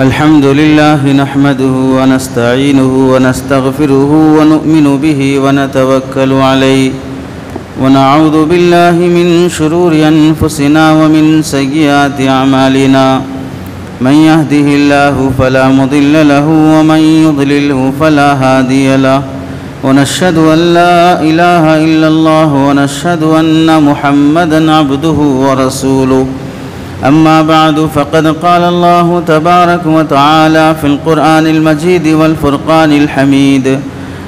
الحمد لله نحمده ونستعينه ونستغفره ونؤمن به ونتوكل عليه ونعوذ بالله من شرور أنفسنا ومن سيئات أعمالنا من يهده الله فلا مضل له ومن يضلله فلا هادي له ونشهد أن لا إله إلا الله ونشهد أن محمدًا عبده ورسوله أما بعد فقد قال الله تبارك وتعالى في القرآن المجيد والفرقان الحميد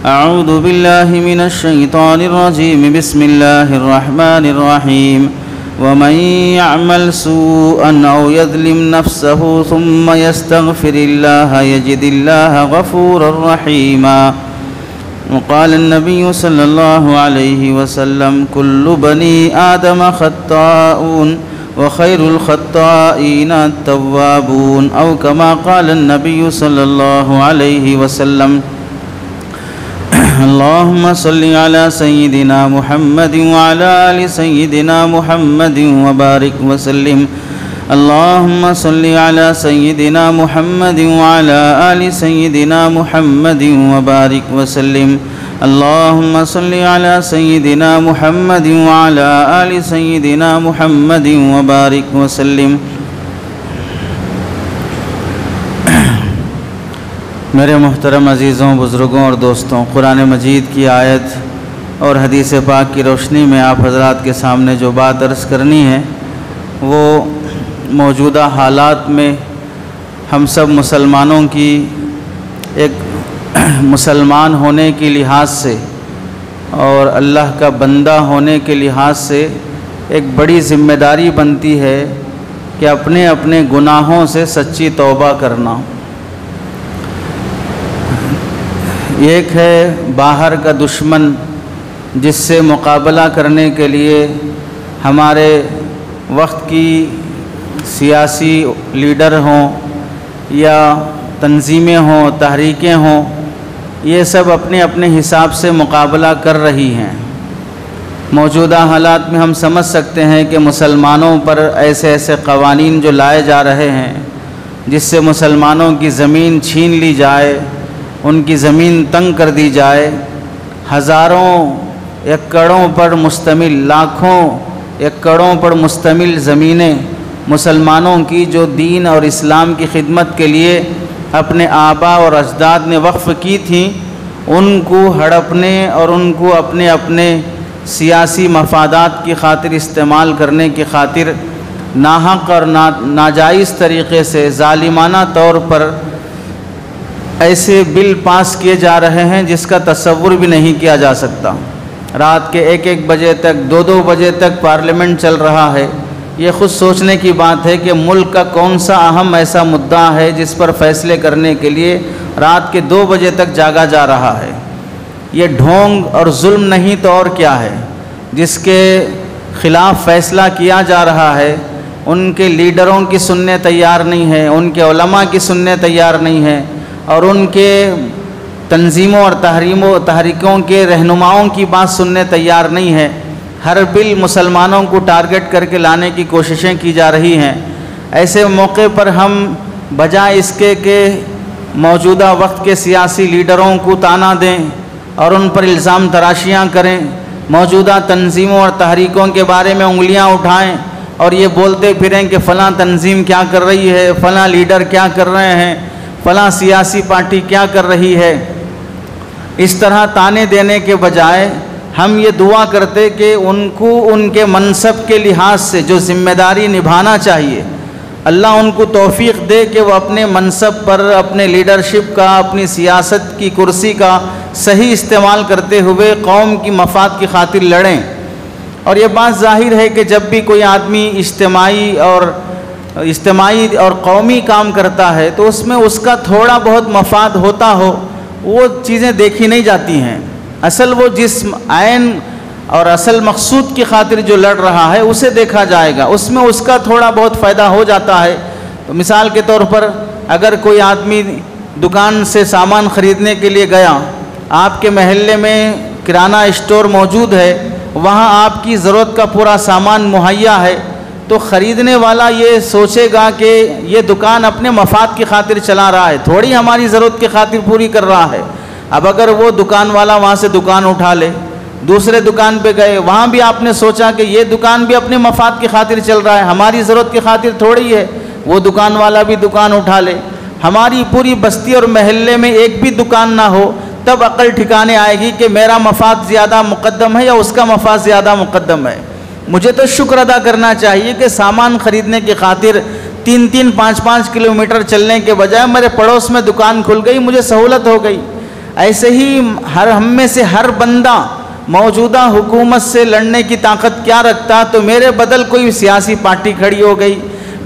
أعوذ بالله من الشيطان الرجيم بسم الله الرحمن الرحيم ومن يعمل سوءا أو يظلم نفسه ثم يستغفر الله يجد الله غفورا رحيما وقال النبي صلى الله عليه وسلم كل بني آدم خطاؤون وخير الخطائين التوابون أو كما قال النبي صلى الله عليه وسلم اللهم صل على سيدنا محمد وعلى آل سيدنا محمد وبارك وسلم اللهم صل على سيدنا محمد وعلى آل سيدنا محمد وبارك وسلم اللهم صل على سيدنا محمد وعلى آل سيدنا محمد وبارك وسلم میرے محترم عزیزوں، بزرگوں اور دوستوں، قرآن مجید کی آیت اور حدیث پاک کی روشنی میں آپ حضرات کے سامنے جو بات عرض کرنی ہے وہ موجودہ حالات میں ہم سب مسلمانوں کی ایک مسلمان ہونے کے لحاظ سے اور اللہ کا بندہ ہونے کے لحاظ سے ایک بڑی ذمہ داری بنتی ہے کہ اپنے اپنے گناہوں سے سچی توبہ کرنا۔ ایک ہے باہر کا دشمن جس سے مقابلہ کرنے کے لیے ہمارے وقت کی سیاسی لیڈر ہوں یا تنظیمیں ہوں، تحریکیں ہوں، یہ سب اپنے اپنے حساب سے مقابلہ کر رہی ہیں۔ موجودہ حالات میں ہم سمجھ سکتے ہیں کہ مسلمانوں پر ایسے ایسے قوانین جو لائے جا رہے ہیں جس سے مسلمانوں کی زمین چھین لی جائے، ان کی زمین تنگ کر دی جائے، ہزاروں ایکڑوں پر مشتمل، لاکھوں ایکڑوں پر مشتمل زمینیں مسلمانوں کی جو دین اور اسلام کی خدمت کے لیے اپنے آباء اور اجداد نے وقف کی تھیں، ان کو ہڑپنے اور ان کو اپنے اپنے سیاسی مفادات کی خاطر استعمال کرنے کی خاطر ناحق اور ناجائز طریقے سے ظالمانہ طور پر ایسے بل پاس کیے جا رہے ہیں جس کا تصور بھی نہیں کیا جا سکتا۔ رات کے 1-1 بجے تک، 2-2 بجے تک پارلیمنٹ چل رہا ہے۔ یہ خود سوچنے کی بات ہے کہ ملک کا کون سا اہم ایسا مدعا ہے جس پر فیصلے کرنے کے لیے رات کے 2 بجے تک جاگا جا رہا ہے۔ یہ ڈھونگ اور ظلم نہیں تو اور کیا ہے جس کے خلاف فیصلہ کیا جا رہا ہے؟ ان کے لیڈروں کی سننے تیار نہیں ہے، ان کے علماء کی سننے تیار نہیں ہے، اور ان کے تنظیموں اور تحریکوں کے رہنماؤں کی بات سننے تیار نہیں ہے۔ ہر بل مسلمانوں کو ٹارگٹ کر کے لانے کی کوششیں کی جا رہی ہیں۔ ایسے موقع پر ہم بجائے اس کے کہ موجودہ وقت کے سیاسی لیڈروں کو طعنہ دیں اور ان پر الزام تراشیاں کریں، موجودہ تنظیموں اور تحریکوں کے بارے میں انگلیاں اٹھائیں اور یہ بولتے پھریں کہ فلاں تنظیم کیا کر رہی ہے، فلاں لیڈر کیا کر رہے ہیں، فلاں سیاسی پارٹی کیا کر رہی ہے، اس طرح طعنے دینے کے بجائے ہم یہ دعا کرتے کہ ان کو ان کے منصب کے لحاظ سے جو ذمہ داری نبھانا چاہیے، اللہ ان کو توفیق دے کہ وہ اپنے منصب پر، اپنے لیڈرشپ کا، اپنی سیاست کی کرسی کا صحیح استعمال کرتے ہوئے قوم کی مفاد کی خاطر لڑیں۔ اور یہ بات ظاہر ہے کہ جب بھی کوئی آدمی اجتماعی اور قومی کام کرتا ہے تو اس میں اس کا تھوڑا بہت مفاد ہوتا ہو، وہ چیزیں دیکھی نہیں جاتی ہیں۔ اصل وہ جس عین اور اصل مقصود کی خاطر جو لڑ رہا ہے اسے دیکھا جائے گا، اس میں اس کا تھوڑا بہت فائدہ ہو جاتا ہے۔ تو مثال کے طور پر اگر کوئی آدمی دکان سے سامان خریدنے کے لیے گیا، آپ کے محلے میں کرانہ اسٹور موجود ہے، وہاں آپ کی ضرورت کا پورا سامان مہیا ہے، تو خریدنے والا یہ سوچے گا کہ یہ دکان اپنے مفاد کی خاطر چلا رہا ہے، تھوڑی ہماری ضرورت کی خاطر پوری کر رہا ہے۔ اب اگر وہ دکان والا وہاں سے دکان اٹھا لے، دوسرے دکان پہ گئے، وہاں بھی آپ نے سوچا کہ یہ دکان بھی اپنے مفاد کی خاطر چل رہا ہے، ہماری ضرورت کی خاطر تھوڑی ہے، وہ دکان والا بھی دکان اٹھا لے، ہماری پوری بستی اور محلے میں ایک بھی دکان نہ ہو، تب عقل ٹھکانے آئے گی کہ میرا مفاد زیادہ مقدم ہے یا اس کا مفاد زیادہ مقدم ہے۔ مجھے تو شکر ادا کرنا چاہیے کہ سامان خریدنے کی خاطر 3-3 5-5 کلومیٹر چلنے کے بجائے میرے پڑوس میں دکان کھل گئی، مجھے سہولت ہو گئی۔ ایسے ہی ہم میں سے ہر بندہ موجودہ حکومت سے لڑنے کی طاقت کیا رکھتا تو میرے بدل کوئی سیاسی پارٹی کھڑی ہو گئی،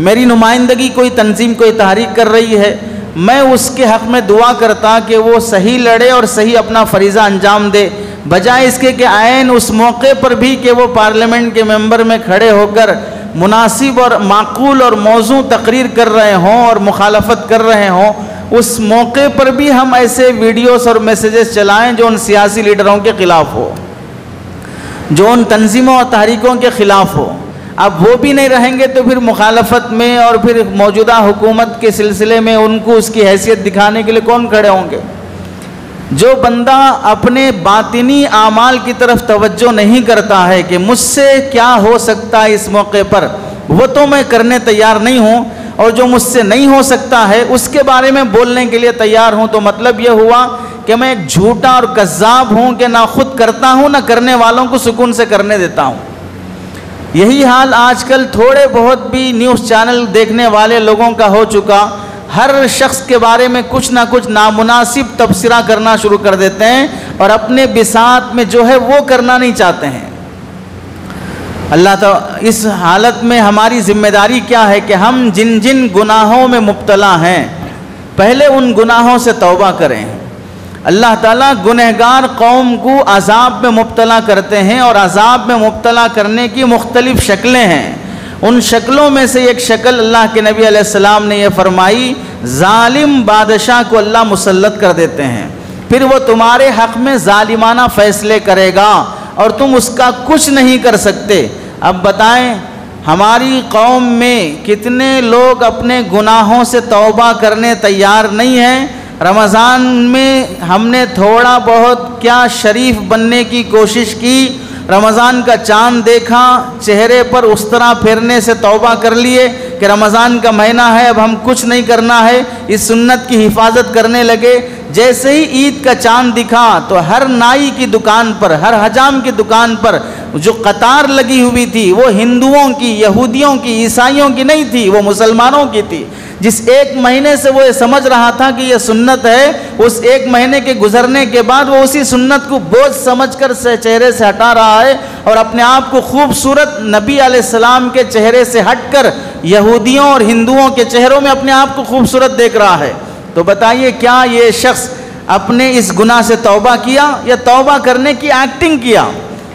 میری نمائندگی کوئی تنظیم کوئی تحریک کر رہی ہے، میں اس کے حق میں دعا کرتا کہ وہ صحیح لڑے اور صحیح اپنا فریضہ انجام دے، بجائے اس کے کہ عین اس موقع پر بھی کہ وہ پارلیمنٹ کے ممبر میں کھڑے ہو کر مناسب اور معقول اور موزوں تقریر کر رہے ہوں اور مخالفت کر رہے ہوں، اس موقع پر بھی ہم ایسے ویڈیوز اور میسیجز چلائیں جو ان سیاسی لیڈروں کے خلاف ہو، جو ان تنظیموں اور تحریکوں کے خلاف ہو۔ اب وہ بھی نہیں رہیں گے تو پھر مخالفت میں اور پھر موجودہ حکومت کے سلسلے میں ان کو اس کی حیثیت دکھانے کے لیے کون کھڑے ہوں گے؟ جو بندہ اپنے باطنی اعمال کی طرف توجہ نہیں کرتا ہے کہ مجھ سے کیا ہو سکتا ہے اس موقع پر، وہ تو میں کرنے تیار نہیں ہوں، اور جو مجھ سے نہیں ہو سکتا ہے اس کے بارے میں بولنے کے لیے تیار ہوں، تو مطلب یہ ہوا کہ میں ایک جھوٹا اور کذاب ہوں کہ نہ خود کرتا ہوں نہ کرنے والوں کو سکون سے کرنے دیتا ہوں۔ یہی حال آج کل تھوڑے بہت بھی نیوز چینل دیکھنے والے لوگوں کا ہو چکا، ہر شخص کے بارے میں کچھ نہ کچھ نامناسب تبصرہ کرنا شروع کر دیتے ہیں اور اپنے بساط میں جو ہے وہ کرنا نہیں چاہتے ہیں۔ اللہ تعالی اس حالت میں ہماری ذمہ داری کیا ہے کہ ہم جن جن گناہوں میں مبتلا ہیں پہلے ان گناہوں سے توبہ کریں۔ اللہ تعالیٰ گنہگار قوم کو عذاب میں مبتلا کرتے ہیں، اور عذاب میں مبتلا کرنے کی مختلف شکلیں ہیں۔ ان شکلوں میں سے ایک شکل اللہ کے نبی علیہ السلام نے یہ فرمائی، ظالم بادشاہ کو اللہ مسلط کر دیتے ہیں، پھر وہ تمہارے حق میں ظالمانہ فیصلے کرے گا اور تم اس کا کچھ نہیں کر سکتے۔ اب بتائیں ہماری قوم میں کتنے لوگ اپنے گناہوں سے توبہ کرنے تیار نہیں ہیں؟ رمضان میں ہم نے تھوڑا بہت کیا شریف بننے کی کوشش کی، رمضان کا چاند دیکھا، چہرے پر اس طرح پھیرنے سے توبہ کر لیے کہ رمضان کا مہینہ ہے اب ہم کچھ نہیں کرنا ہے، اس سنت کی حفاظت کرنے لگے۔ جیسے ہی عید کا چاند دکھا تو ہر نائی کی دکان پر، ہر حجام کی دکان پر جو قطار لگی ہوئی تھی وہ ہندوؤں کی، یہودیوں کی، عیسائیوں کی نہیں تھی، وہ مسلمانوں کی تھی۔ جس ایک مہینے سے وہ یہ سمجھ رہا تھا کہ یہ سنت ہے، اس ایک مہینے کے گزرنے کے بعد وہ اسی سنت کو بوجھ سمجھ کر چہرے سے ہٹا رہا ہے اور اپنے آپ کو خوبصورت نبی علیہ السلام کے چہرے سے ہٹ کر یہودیوں اور ہندوؤں کے چہروں میں اپنے آپ کو خوبصورت دیکھ رہا ہے۔ تو بتائیے کیا یہ شخص اپنے اس گناہ سے توبہ کیا یا توبہ کرنے کی ایکٹنگ کیا؟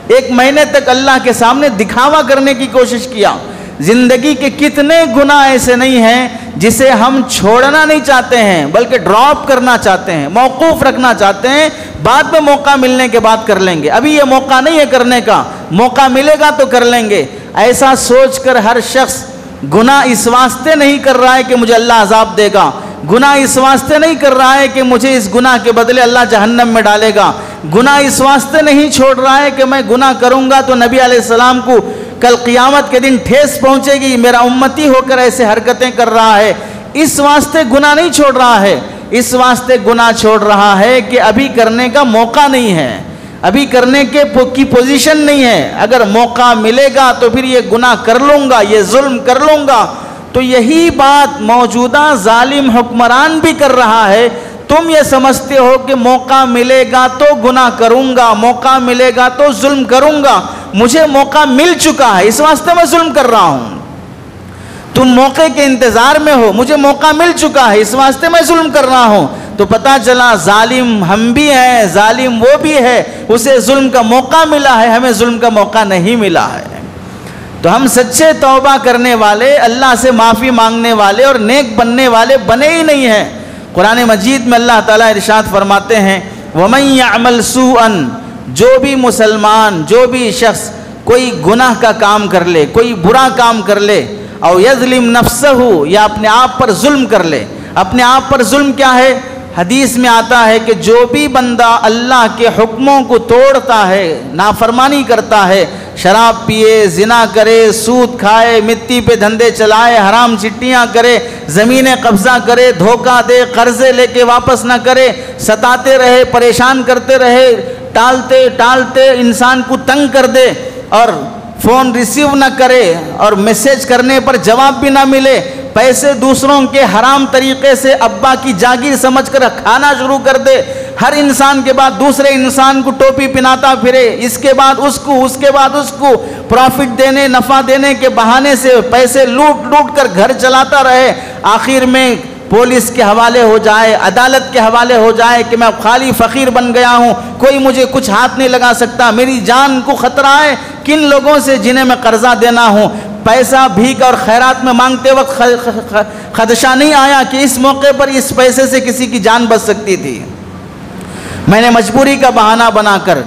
ایک مہینے تک اللہ کے سامنے دکھاوا کرنے کی کوشش کیا۔ زندگی کے کتنے گناہ ایسے نہیں ہیں جسے ہم چھوڑنا نہیں چاہتے ہیں بلکہ ڈراپ کرنا چاہتے ہیں، موقوف رکھنا چاہتے ہیں، بعد میں موقع ملنے کے بعد کر لیں گے، ابھی یہ موقع نہیں ہے کرنے کا، موقع ملے گا تو کر لیں گے۔ ایسا سوچ کر ہر شخص گناہ اس واسطے نہیں کر رہا ہے کہ مجھے اللہ عذاب دے گا، گناہ اس واسطے نہیں کر رہا ہے کہ مجھے اس گناہ کے بدلے اللہ جہنم میں ڈالے گا، گناہ اس واسطے نہیں چھوڑ رہا ہے کہ میں گناہ کروں گا تو نبی علیہ السلام کو کل قیامت کے دن ٹھیس پہنچے گی، میرا امتی ہو کر ایسے حرکتیں کر رہا ہے، اس واسطے گناہ نہیں چھوڑ رہا ہے، اس واسطے گناہ چھوڑ رہا ہے کہ ابھی کرنے کا موقع نہیں ہے، ابھی کرنے کی پوزیشن نہیں ہے، اگر موقع ملے گا تو پھر یہ گناہ کر لوں گا، یہ ظلم کر لوں گا۔ تو یہی بات موجودہ ظالم حکمران بھی کر رہا ہے۔ تم یہ سمجھتے ہو کہ موقع ملے گا تو گناہ کروں گا، موقع ملے گا تو ظلم کروں گا، مجھے موقع مل چکا ہے اس واسطے میں ظلم کر رہا ہوں۔ تم موقع کے انتظار میں ہو، مجھے موقع مل چکا ہے اس واسطے میں ظلم کر رہا ہوں۔ تو پتہ چلا ظالم ہم بھی ہیں، ظالم وہ بھی ہے، اسے ظلم کا موقع ملا ہے، ہمیں ظلم کا موقع نہیں ملا ہے۔ تو ہم سچے توبہ کرنے والے، اللہ سے معافی مانگنے والے اور نیک بننے والے بنے ہی نہیں ہیں۔ قرآن مجید میں اللہ تعالیٰ ارشاد فرماتے ہیں، وَمَن يَعْمَلْ سُوءًا، جو بھی مسلمان، جو بھی شخص کوئی گناہ کا کام کر لے، کوئی برا کام کر لے، او یظلم نفسہ، یا اپنے آپ پر ظلم کر لے۔ اپنے آپ پر ظلم کیا ہے؟ حدیث میں آتا ہے کہ جو بھی بندہ اللہ کے حکموں کو توڑتا ہے، نافرمانی کرتا ہے، شراب پیے، زنا کرے، سود کھائے، مٹی پہ دھندے چلائے، حرام چٹیاں کرے، زمینیں قبضہ کرے، دھوکہ دے، قرضے لے کے واپس نہ کرے، ستاتے رہے، پریشان کرتے رہے، ٹالتے انسان کو تنگ کر دے، اور فون ریسیو نہ کرے، اور میسیج کرنے پر جواب بھی نہ ملے، پیسے دوسروں کے حرام طریقے سے ابا کی جاگیر سمجھ کر کھانا شروع کر دے، ہر انسان کے بعد دوسرے انسان کو ٹوپی پہناتا پھرے، اس کے بعد اس کو، اس کے بعد اس کو، پروفٹ دینے، نفع دینے کے بہانے سے پیسے لوٹ کر گھر چلاتا رہے، آخر میں پولیس کے حوالے ہو جائے، عدالت کے حوالے ہو جائے کہ میں خالی فقیر بن گیا ہوں، کوئی مجھے کچھ ہاتھ نہیں لگا سکتا، میری جان کو خطرہ ہے کن لوگوں سے جنہیں میں قرضہ دینا ہوں۔ پیسہ بھیک اور خیرات میں مانگتے وقت خدشہ نہیں آیا کہ اس موقع پر اس پیسے سے کسی کی جان بچ سکتی تھی؟ میں نے مجبوری کا بہانہ بنا کر،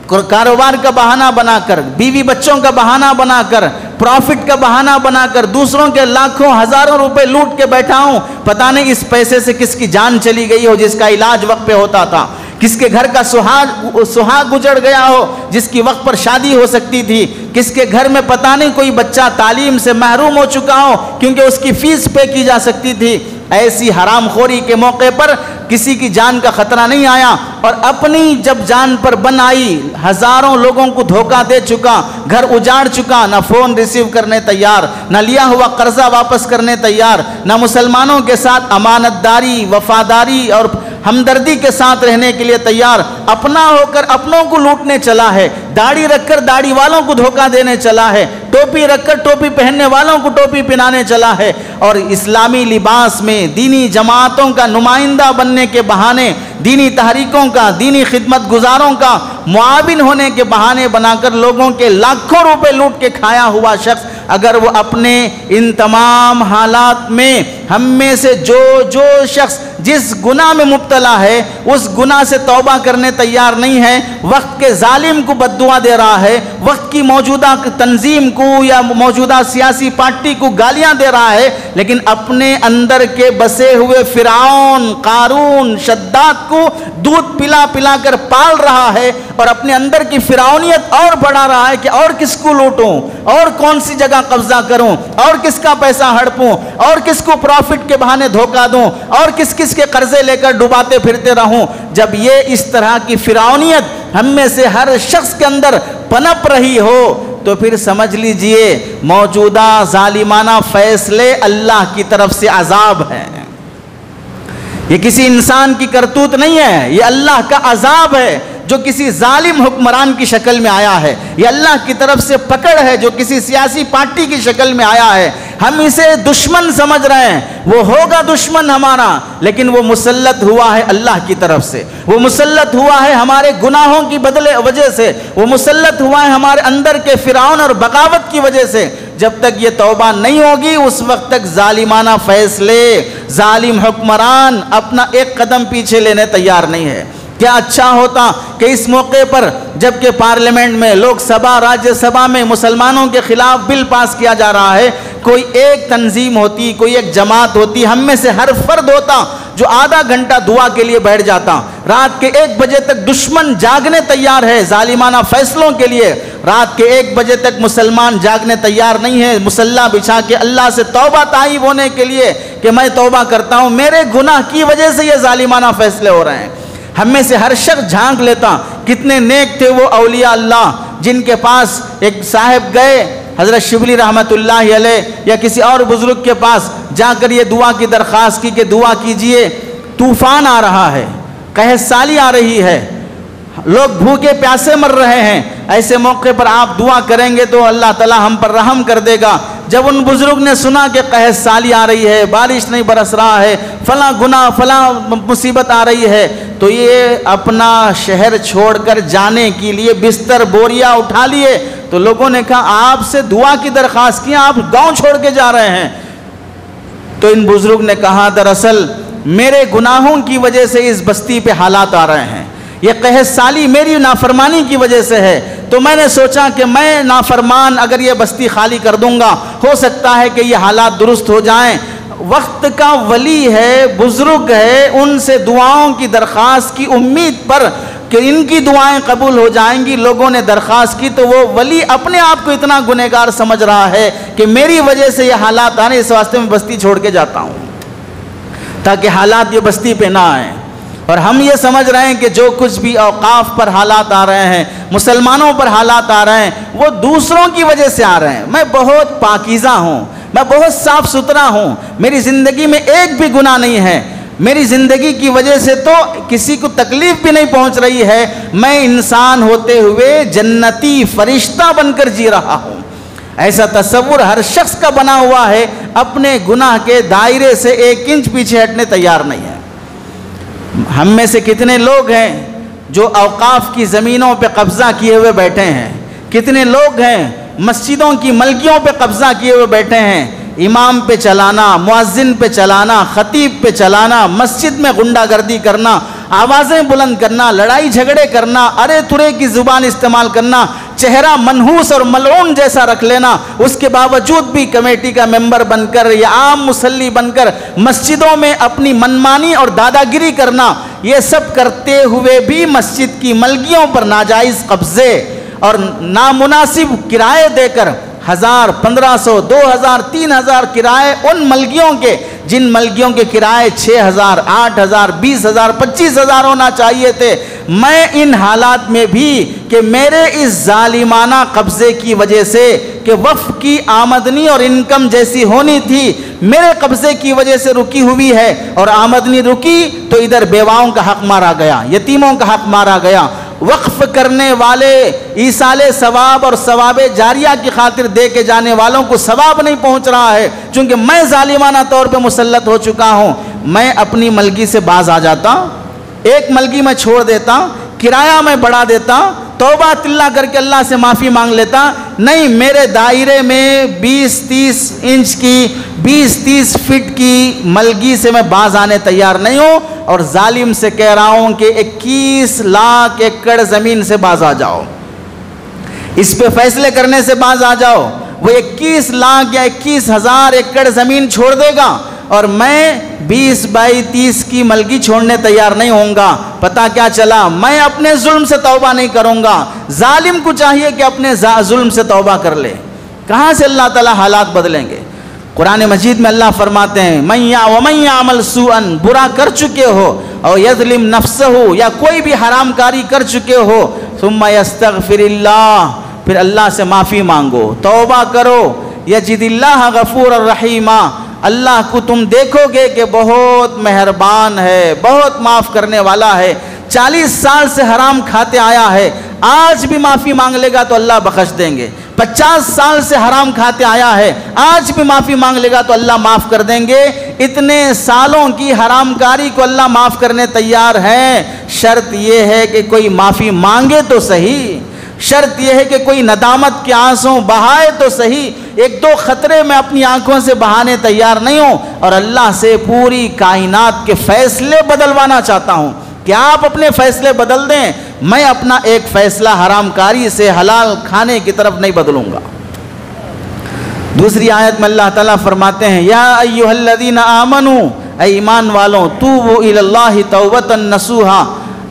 کاروبار کا بہانہ بنا کر، بیوی بچوں کا بہانہ بنا کر، پروفٹ کا بہانہ بنا کر دوسروں کے لاکھوں ہزاروں روپے لوٹ کے بیٹھا ہوں، پتہ نہیں اس پیسے سے کس کی جان چلی گئی ہو جس کا علاج وقت پہ ہوتا تھا، کس کے گھر کا سہاگ گزر گیا ہو جس کی وقت پر شادی ہو سکتی تھی، کس کے گھر میں پتہ نہیں کوئی بچہ تعلیم سے محروم ہو چکا ہو کیونکہ اس کی فیس پے کی جا سکتی تھی۔ ایسی حرام خوری کے موقع پر کسی کی جان کا خطرہ نہیں آیا، اور اپنی جب جان پر بن آئی، ہزاروں لوگوں کو دھوکہ دے چکا، گھر اجاڑ چکا، نہ فون ریسیو کرنے تیار، نہ لیا ہوا قرضہ واپس کرنے تیار، نہ مسلمانوں کے ساتھ امانت داری، وفاداری اور ہمدردی کے ساتھ رہنے کے لیے تیار، اپنا ہو کر اپنوں کو لوٹنے چلا ہے، داڑھی رکھ کر داڑھی والوں کو دھوکہ دینے چلا ہے، ٹوپی رکھ کر ٹوپی پہننے والوں کو ٹوپی پہنانے چلا ہے، اور اسلامی لباس میں دینی جماعتوں کا نمائندہ بننے کے بہانے، دینی تحریکوں کا، دینی خدمت گزاروں کا معاون ہونے کے بہانے بنا کر لوگوں کے لاکھوں روپے لوٹ کے کھایا ہوا شخص، اگر وہ اپنے ان تمام حالات میں ہم میں سے جو شخص جس گناہ میں مبتلا ہے اس گناہ سے توبہ کرنے تیار نہیں ہے، وقت کے ظالم کو بد دعا دے رہا ہے، وقت کی موجودہ تنظیم کو یا موجودہ سیاسی پارٹی کو گالیاں دے رہا ہے، لیکن اپنے اندر کے بسے ہوئے فرعون، قارون، شداد کو دودھ پلا پلا کر پال رہا ہے، اور اپنے اندر کی فرعونیت اور بڑھا رہا ہے کہ اور کس کو لوٹوں، اور کون سی جگہ قبضہ کروں، اور کس کا پیسہ ہڑپوں، اور کس کو پروفٹ کے بہانے دھوکہ دوں، اور کس کے قرضے لے کر ڈباتے پھرتے رہوں۔ جب یہ اس طرح کی فرعونیت ہم میں سے ہر شخص کے اندر پنپ رہی ہو تو پھر سمجھ لیجئے موجودہ ظالمانہ فیصلے اللہ کی طرف سے عذاب ہے، یہ کسی انسان کی کرتوت نہیں ہے، یہ اللہ کا عذاب ہے جو کسی ظالم حکمران کی شکل میں آیا ہے، یہ اللہ کی طرف سے پکڑ ہے جو کسی سیاسی پارٹی کی شکل میں آیا ہے۔ ہم اسے دشمن سمجھ رہے ہیں، وہ ہوگا دشمن ہمارا، لیکن وہ مسلط ہوا ہے اللہ کی طرف سے، وہ مسلط ہوا ہے ہمارے گناہوں کی وجہ سے، وہ مسلط ہوا ہے ہمارے اندر کے فرعون اور بغاوت کی وجہ سے۔ جب تک یہ توبہ نہیں ہوگی اس وقت تک ظالمانہ فیصلے، ظالم حکمران اپنا ایک قدم پیچھے لینے تیار نہیں ہے۔ کیا اچھا ہوتا کہ اس موقع پر جبکہ پارلیمنٹ میں، لوک سبھا، راجیہ سبھا میں مسلمانوں کے خلاف بل پاس کیا جا رہا ہے، کوئی ایک تنظیم ہوتی، کوئی ایک جماعت ہوتی، ہم میں سے ہر فرد ہوتا جو آدھا گھنٹہ دعا کے لیے بیٹھ جاتا۔ رات کے 1 بجے تک دشمن جاگنے تیار ہے ظالمانہ فیصلوں کے لیے، رات کے 1 بجے تک مسلمان جاگنے تیار نہیں ہے مصلی بچھا کے اللہ سے توبہ طائب ہونے کے لیے کہ میں توبہ کرتا ہوں، میرے گناہ کی وجہ سے یہ ظالمانہ فیصلے ہو رہے ہیں۔ ہم میں سے ہر شخص جھانک لیتا کتنے نیک تھے وہ اولیاء اللہ جن کے پاس ایک صاحب گئے، حضرت شبلی رحمت اللہ علیہ یا کسی اور بزرگ کے پاس جا کر یہ دعا کی درخواست کی کہ دعا کیجئے، طوفان آ رہا ہے، قحط سالی آ رہی ہے، لوگ بھوکے پیاسے مر رہے ہیں، ایسے موقع پر آپ دعا کریں گے تو اللہ تعالی ہم پر رحم کر دے گا۔ جب ان بزرگ نے سنا کہ قحط سالی آ رہی ہے، بارش نہیں برس رہا ہے، فلاں گناہ فلاں مصیبت آ رہی ہے، تو یہ اپنا شہر چھوڑ کر جانے کے لیے بستر بوریا اٹھا لیے۔ تو لوگوں نے کہا آپ سے دعا کی درخواست کی، آپ گاؤں چھوڑ کے جا رہے ہیں۔ تو ان بزرگ نے کہا دراصل میرے گناہوں کی وجہ سے اس بستی پہ حالات آ رہے ہیں، یہ قحط سالی میری نافرمانی کی وجہ سے ہے، تو میں نے سوچا کہ میں نافرمان اگر یہ بستی خالی کر دوں گا ہو سکتا ہے کہ یہ حالات درست ہو جائیں۔ وقت کا ولی ہے، بزرگ ہے، ان سے دعاؤں کی درخواست کی امید پر کہ ان کی دعائیں قبول ہو جائیں گی لوگوں نے درخواست کی، تو وہ ولی اپنے آپ کو اتنا گنہگار سمجھ رہا ہے کہ میری وجہ سے یہ حالات آنے، اس واسطے میں بستی چھوڑ کے جاتا ہوں تاکہ حالات یہ بستی پہ نہ آئیں۔ اور ہم یہ سمجھ رہے ہیں کہ جو کچھ بھی اوقاف پر حالات آ رہے ہیں، مسلمانوں پر حالات آ رہے ہیں، وہ دوسروں کی وجہ سے آ رہے ہیں۔ میں بہت پاکیزہ ہوں، میں بہت صاف ستھرا ہوں، میری زندگی میں ایک بھی گناہ نہیں ہے، میری زندگی کی وجہ سے تو کسی کو تکلیف بھی نہیں پہنچ رہی ہے، میں انسان ہوتے ہوئے جنتی فرشتہ بن کر جی رہا ہوں۔ ایسا تصور ہر شخص کا بنا ہوا ہے، اپنے گناہ کے دائرے سے 1 انچ پیچھے ہٹنے تیار نہیں ہے۔ ہم میں سے کتنے لوگ ہیں جو اوقاف کی زمینوں پہ قبضہ کیے ہوئے بیٹھے ہیں، کتنے لوگ ہیں مسجدوں کی ملکیوں پہ قبضہ کیے ہوئے بیٹھے ہیں، امام پہ چلانا، مؤذن پہ چلانا، خطیب پہ چلانا، مسجد میں غنڈہ گردی کرنا، آوازیں بلند کرنا، لڑائی جھگڑے کرنا، ارے ترے کی زبان استعمال کرنا، چہرہ منحوس اور ملعون جیسا رکھ لینا، اس کے باوجود بھی کمیٹی کا ممبر بن کر یا عام مصلی بن کر مسجدوں میں اپنی منمانی اور دادا گیری کرنا، یہ سب کرتے ہوئے بھی مسجد کی ملکیوں پر ناجائز قبضے اور نامناسب کرائے دے کر 1000، 1500، 2000، 3000 کرائے ان ملکیوں کے جن ملکیوں کے کرائے 6000، 8000، 20000، 25000 ہونا چاہیے تھے۔ میں ان حالات میں بھی کہ میرے اس ظالمانہ قبضے کی وجہ سے کہ وقف کی آمدنی اور انکم جیسی ہونی تھی میرے قبضے کی وجہ سے رکی ہوئی ہے، اور آمدنی رکی تو ادھر بیواؤں کا حق مارا گیا، یتیموں کا حق مارا گیا، وقف کرنے والے ایصال ثواب اور ثواب جاریہ کی خاطر دے کے جانے والوں کو ثواب نہیں پہنچ رہا ہے، چونکہ میں ظالمانہ طور پہ مسلط ہو چکا ہوں۔ میں اپنی ملکی سے باز آ جاتا، ایک ملکی میں چھوڑ دیتا، کرایہ میں بڑھا دیتا، توبہ تلہ کر کے اللہ سے معافی مانگ لیتا، نہیں، میرے دائرے میں 20-30 انچ کی، 20-30 فٹ کی ملکی سے میں باز آنے تیار نہیں ہوں، اور ظالم سے کہہ رہا ہوں کہ 21 لاکھ ایکڑ زمین سے باز آ جاؤ، اس پہ فیصلے کرنے سے باز آ جاؤ۔ وہ 21 لاکھ یا 21,000 ایکڑ زمین چھوڑ دے گا، اور میں 20/30 کی ملکی چھوڑنے تیار نہیں ہوں گا۔ پتہ کیا چلا؟ میں اپنے ظلم سے توبہ نہیں کروں گا، ظالم کو چاہیے کہ اپنے ظلم سے توبہ کر لے۔ کہاں سے اللہ تعالیٰ حالات بدلیں گے؟ قرآن مجید میں اللہ فرماتے ہیں وَمَن يَعْمَلْ سُوءًا، برا کر چکے ہو، اور یظلم نفسہ، یا کوئی بھی حرام کاری کر چکے ہو، ثُمَّ يَسْتَغْفِرِ اللَّهِ، پھر اللہ سے معافی مانگو، توبہ کرو، یجد اللہ غفور الرحیم، اللہ کو تم دیکھو گے کہ بہت مہربان ہے، بہت معاف کرنے والا ہے۔ 40 سال سے حرام کھاتے آیا ہے، آج بھی معافی مانگ لے گا تو اللہ بخش دیں گے۔ 50 سال سے حرام کھاتے آیا ہے، آج بھی معافی مانگ لے گا تو اللہ معاف کر دیں گے۔ اتنے سالوں کی حرام کاری کو اللہ معاف کرنے تیار ہیں، شرط یہ ہے کہ کوئی معافی مانگے تو صحیح، شرط یہ ہے کہ کوئی ندامت کے آنسوں بہائے تو صحیح۔ 1-2 خطرے میں اپنی آنکھوں سے بہانے تیار نہیں ہوں، اور اللہ سے پوری کائنات کے فیصلے بدلوانا چاہتا ہوں کہ آپ اپنے فیصلے بدل دیں، میں اپنا ایک فیصلہ حرام کاری سے حلال کھانے کی طرف نہیں بدلوں گا۔ دوسری آیت میں اللہ تعالیٰ فرماتے ہیں یا ایھا الذین آمنوا، اے ایمان والوں، توبوا الی اللہ توبۃ نصوحا،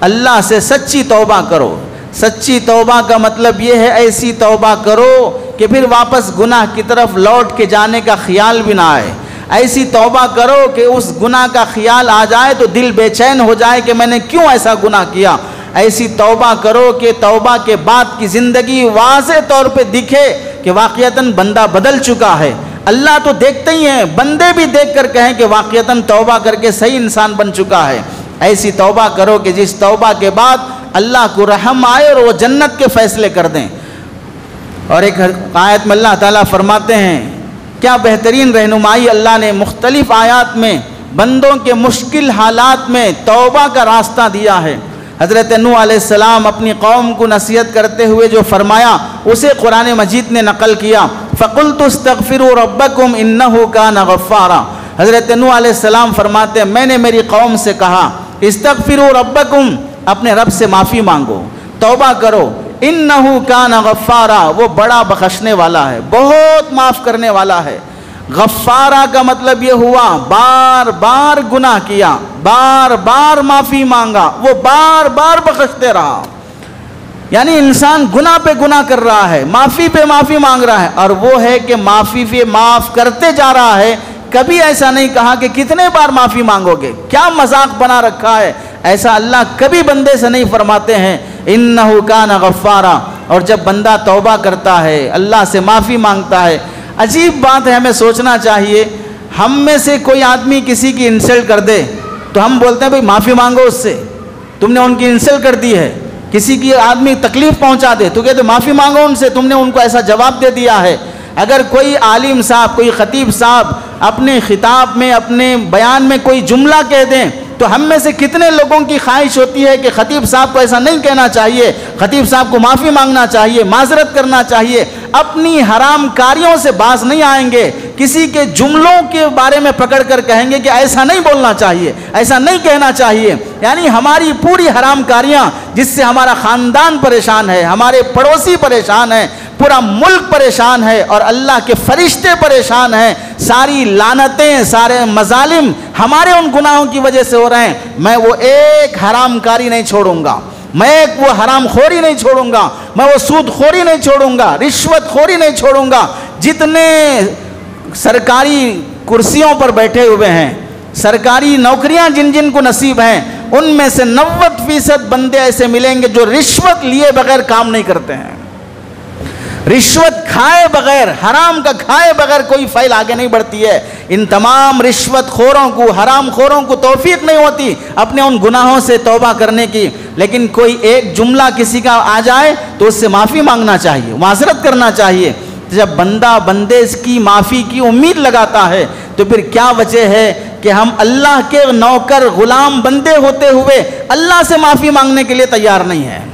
اللہ سے سچی توبہ کرو۔ سچی توبہ کا مطلب یہ ہے ایسی توبہ کرو کہ پھر واپس گناہ کی طرف لوٹ کے جانے کا خیال بھی نہ آئے۔ ایسی توبہ کرو کہ اس گناہ کا خیال آ جائے تو دل بے چین ہو جائے کہ میں نے کیوں ایسا گناہ کیا۔ ایسی توبہ کرو کہ توبہ کے بعد کی زندگی واضح طور پہ دکھے کہ واقعتاً بندہ بدل چکا ہے۔ اللہ تو دیکھتے ہی ہیں، بندے بھی دیکھ کر کہیں کہ واقعتاً توبہ کر کے صحیح انسان بن چکا ہے۔ ایسی توبہ کرو کہ جس توبہ کے بعد اللہ کو رحم آئے اور وہ جنت کے فیصلے کر دیں۔ اور ایک آیت میں اللہ تعالیٰ فرماتے ہیں، کیا بہترین رہنمائی اللہ نے مختلف آیات میں بندوں کے مشکل حالات میں توبہ کا راستہ دیا ہے۔ حضرت نوح علیہ السلام اپنی قوم کو نصیحت کرتے ہوئے جو فرمایا اسے قرآن مجید نے نقل کیا، فَقُلْتُ اسْتَغْفِرُوا رَبَّكُمْ إِنَّهُ كَانَ غَفَّارًا۔ حضرت نوح علیہ السلام فرماتے ہیں میں نے میری قوم سے کہا استغفروا ربکم، اپنے رب سے معافی مانگو، توبہ کرو، انہو کان غفارا، وہ بڑا بخشنے والا ہے، بہت معاف کرنے والا ہے۔ غفارہ کا مطلب یہ ہوا بار بار گناہ کیا، بار بار معافی مانگا، وہ بار بار بخشتے رہا۔ یعنی انسان گناہ پہ گناہ کر رہا ہے، معافی پہ معافی مانگ رہا ہے، اور وہ ہے کہ معافی پہ معاف کرتے جا رہا ہے۔ کبھی ایسا نہیں کہا کہ کتنے بار معافی مانگو گے، کیا مذاق بنا رکھا ہے، ایسا اللہ کبھی بندے سے نہیں فرماتے ہیں۔ انہو کان غفارا، اور جب بندہ توبہ کرتا ہے، اللہ سے معافی مانگتا ہے، عجیب بات ہے، ہمیں سوچنا چاہیے، ہم میں سے کوئی آدمی کسی کی انسلٹ کر دے تو ہم بولتے ہیں بھئی معافی مانگو اس سے، تم نے ان کی انسلٹ کر دی ہے۔ کسی کی آدمی تکلیف پہنچا دے تو کہتے معافی مانگو ان سے، تم نے ان کو ایسا جواب دے دیا ہے۔ اگر کوئی عالم صاحب، کوئی خطیب صاحب اپنے خطاب میں، اپنے بیان میں کوئی جملہ کہہ دیں تو ہم میں سے کتنے لوگوں کی خواہش ہوتی ہے کہ خطیب صاحب کو ایسا نہیں کہنا چاہیے، خطیب صاحب کو معافی مانگنا چاہیے، معذرت کرنا چاہیے، اپنی حرام کاریوں سے باز نہیں آئیں گے، کسی کے جملوں کے بارے میں پکڑ کر کہیں گے کہ ایسا نہیں بولنا چاہیے، ایسا نہیں کہنا چاہیے۔ یعنی ہماری پوری حرام کاریاں جس سے ہمارا خاندان پریشان ہے، ہمارے پڑوسی پریشان ہیں، پورا ملک پریشان ہے، اور اللہ کے فرشتے پریشان ہیں، ساری لعنتیں، سارے مظالم ہمارے ان گناہوں کی وجہ سے ہو رہے ہیں۔ میں وہ ایک حرام کاری نہیں چھوڑوں گا، میں ایک وہ حرام خوری نہیں چھوڑوں گا، میں وہ سود خوری نہیں چھوڑوں گا، رشوت خوری نہیں چھوڑوں گا۔ جتنے سرکاری کرسیوں پر بیٹھے ہوئے ہیں، سرکاری نوکریاں جن جن کو نصیب ہیں، ان میں سے 90% بندے ایسے ملیں گے جو رشوت لیے بغیر کام نہیں کرتے ہیں، رشوت کھائے بغیر، حرام کا کھائے بغیر کوئی فائل آگے نہیں بڑھتی ہے۔ ان تمام رشوت خوروں کو، حرام خوروں کو توفیق نہیں ہوتی اپنے ان گناہوں سے توبہ کرنے کی، لیکن کوئی ایک جملہ کسی کا آ جائے تو اس سے معافی مانگنا چاہیے، معذرت کرنا چاہیے۔ جب بندہ بندے کی معافی کی امید لگاتا ہے تو پھر کیا وجہ ہے کہ ہم اللہ کے نوکر غلام بندے ہوتے ہوئے اللہ سے معافی مانگنے کے لیے تیار نہیں ہیں۔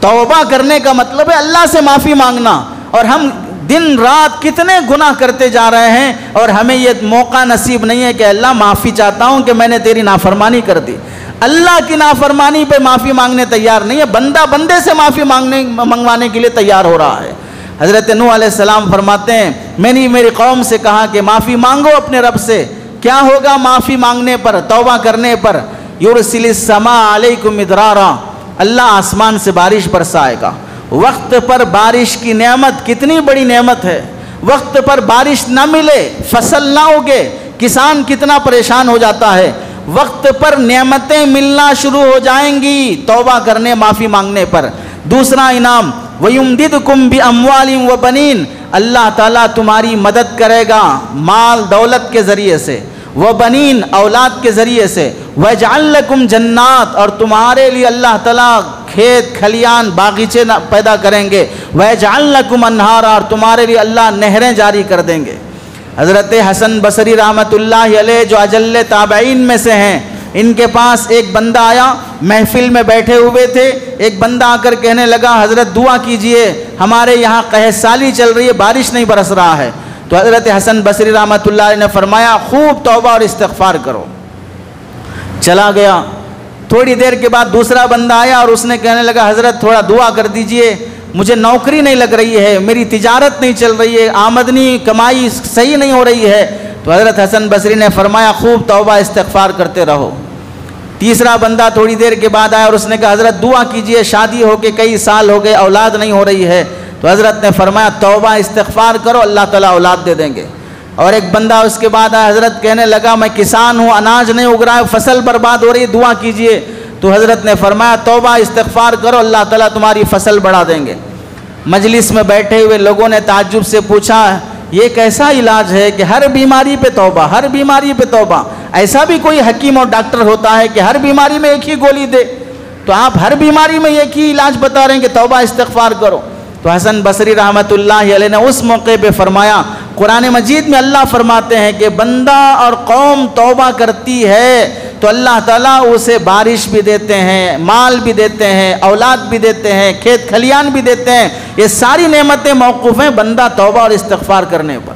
توبہ کرنے کا مطلب ہے اللہ سے معافی مانگنا، اور ہم دن رات کتنے گناہ کرتے جا رہے ہیں اور ہمیں یہ موقع نصیب نہیں ہے کہ اللہ معافی چاہتا ہوں کہ میں نے تیری نافرمانی کر دی۔ اللہ کی نافرمانی پہ معافی مانگنے تیار نہیں ہے، بندہ بندے سے معافی منگوانے کے لیے تیار ہو رہا ہے۔ حضرت نوح علیہ السلام فرماتے ہیں، میں نے میری قوم سے کہا کہ معافی مانگو اپنے رب سے، کیا ہوگا معافی مانگنے پر، توبہ کرنے پر؟ یرسل السماء علیکم مدرارا، اللہ آسمان سے بارش برسائے گا۔ وقت پر بارش کی نعمت کتنی بڑی نعمت ہے، وقت پر بارش نہ ملے، فصل نہ اگے، کسان کتنا پریشان ہو جاتا ہے۔ وقت پر نعمتیں ملنا شروع ہو جائیں گی توبہ کرنے، معافی مانگنے پر۔ دوسرا انعام، وَيُمْدِدْكُمْ بِأَمْوَالٍ وَبَنِينَ، اللہ تعالیٰ تمہاری مدد کرے گا مال دولت کے ذریعے سے، وَبَنِينَ اولاد کے ذریعے سے، وَيَجْعَلْ لَكُمْ جَنَّاتٍ اور تمہارے لیے اللہ تعالیٰ کھیت کھلیان باغیچے پیدا کریں گے، وَيَجْعَلْ لَكُمْ أَنْهَارًا اور تمہارے لیے اللہ نہریں جاری کر دیں گے۔ حضرت حسن بصری رحمۃ اللہ علیہ جو اجل تابعین میں سے ہیں، ان کے پاس ایک بندہ آیا، محفل میں بیٹھے ہوئے تھے، ایک بندہ آ کر کہنے لگا حضرت دعا کیجئے، ہمارے یہاں قحط سالی چل رہی ہے، بارش نہیں برس رہا ہے۔ تو حضرت حسن بصری رحمۃ اللہ علیہ نے فرمایا خوب توبہ اور استغفار کرو۔ چلا گیا، تھوڑی دیر کے بعد دوسرا بندہ آیا اور اس نے کہنے لگا حضرت تھوڑا دعا کر دیجئے، مجھے نوکری نہیں لگ رہی ہے، میری تجارت نہیں چل رہی ہے، آمدنی کمائی صحیح نہیں ہو رہی ہے۔ تو حضرت حسن بصری نے فرمایا خوب توبہ استغفار کرتے رہو۔ تیسرا بندہ تھوڑی دیر کے بعد آیا اور اس نے کہا حضرت دعا کیجئے، شادی ہو کے کئی سال ہو گئے، اولاد نہیں ہو رہی ہے۔ تو حضرت نے فرمایا توبہ استغفار کرو، اللہ تعالیٰ اولاد دے دیں گے۔ اور ایک بندہ اس کے بعد آیا، حضرت کہنے لگا میں کسان ہوں، اناج نہیں اگ رہا ہے، فصل برباد ہو رہی ہے، دعا کیجئے۔ تو حضرت نے فرمایا توبہ استغفار کرو، اللہ تعالیٰ تمہاری فصل بڑھا دیں گے۔ مجلس میں بیٹھے ہوئے لوگوں نے تعجب سے پوچھا یہ کیسا علاج ہے کہ ہر بیماری پہ توبہ، ہر بیماری پہ توبہ؟ ایسا بھی کوئی حکیم اور ڈاکٹر ہوتا ہے کہ ہر بیماری میں ایک ہی گولی دے؟ تو آپ ہر بیماری میں ایک ہی علاج بتا رہے ہیں کہ توبہ استغفار کرو۔ تو حسن بصری رحمۃ اللہ علیہ نے اس موقع پہ فرمایا، قرآن مجید میں اللہ فرماتے ہیں کہ بندہ اور قوم توبہ کرتی ہے تو اللہ تعالیٰ اسے بارش بھی دیتے ہیں، مال بھی دیتے ہیں، اولاد بھی دیتے ہیں، کھیت کھلیان بھی دیتے ہیں۔ یہ ساری نعمتیں موقوف ہیں بندہ توبہ اور استغفار کرنے پر۔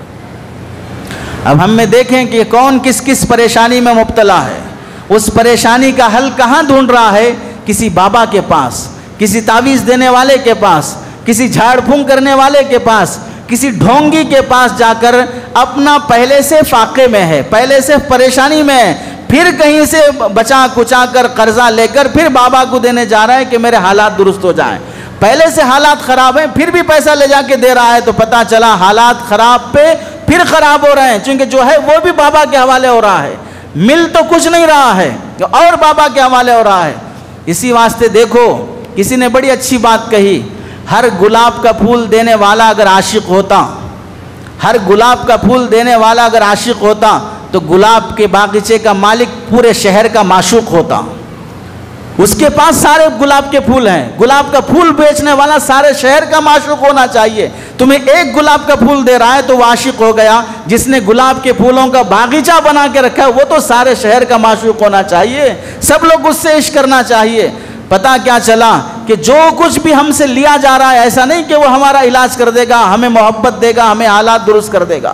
اب ہم میں دیکھیں کہ کون کس کس پریشانی میں مبتلا ہے، اس پریشانی کا حل کہاں ڈھونڈ رہا ہے؟ کسی بابا کے پاس، کسی تعویذ دینے والے کے پاس، کسی جھاڑ پھونک کرنے والے کے پاس، کسی ڈھونگی کے پاس جا کر اپنا پہلے سے فاقے میں ہے، پہلے سے پریشانی میں ہے، پھر کہیں سے بچا کچا کر قرضہ لے کر پھر بابا کو دینے جا رہا ہے کہ میرے حالات درست ہو جائیں، پہلے سے حالات خراب ہیں پھر بھی پیسہ لے جا کے دے رہا ہے، تو پتہ چلا حالات خراب پہ پھر خراب ہو رہے ہیں، چونکہ جو ہے وہ بھی بابا کے حوالے ہو رہا ہے، مل تو کچھ نہیں رہا ہے اور بابا کے حوالے ہو رہا ہے۔ اسی واسطے دیکھو کسی نے بڑی اچھی بات کہی، ہر گلاب کا پھول دینے والا اگر عاشق ہوتا، ہر گلاب کا پھول دینے والا اگر عاشق ہوتا تو گلاب کے باغیچے کا مالک پورے شہر کا معشوق ہوتا، اس کے پاس سارے گلاب کے پھول ہیں، گلاب کا پھول بیچنے والا سارے شہر کا معشوق ہونا چاہیے، تمہیں ایک گلاب کا پھول دے رہا ہے تو وہ عاشق ہو گیا، جس نے گلاب کے پھولوں کا باغیچہ بنا کے رکھا ہے وہ تو سارے شہر کا معشوق ہونا چاہیے، سب لوگ اس سے عشق کرنا چاہیے۔ پتہ کیا چلا کہ جو کچھ بھی ہم سے لیا جا رہا ہے ایسا نہیں کہ وہ ہمارا علاج کر دے گا، ہمیں محبت دے گا، ہمیں حالات درست کر دے گا،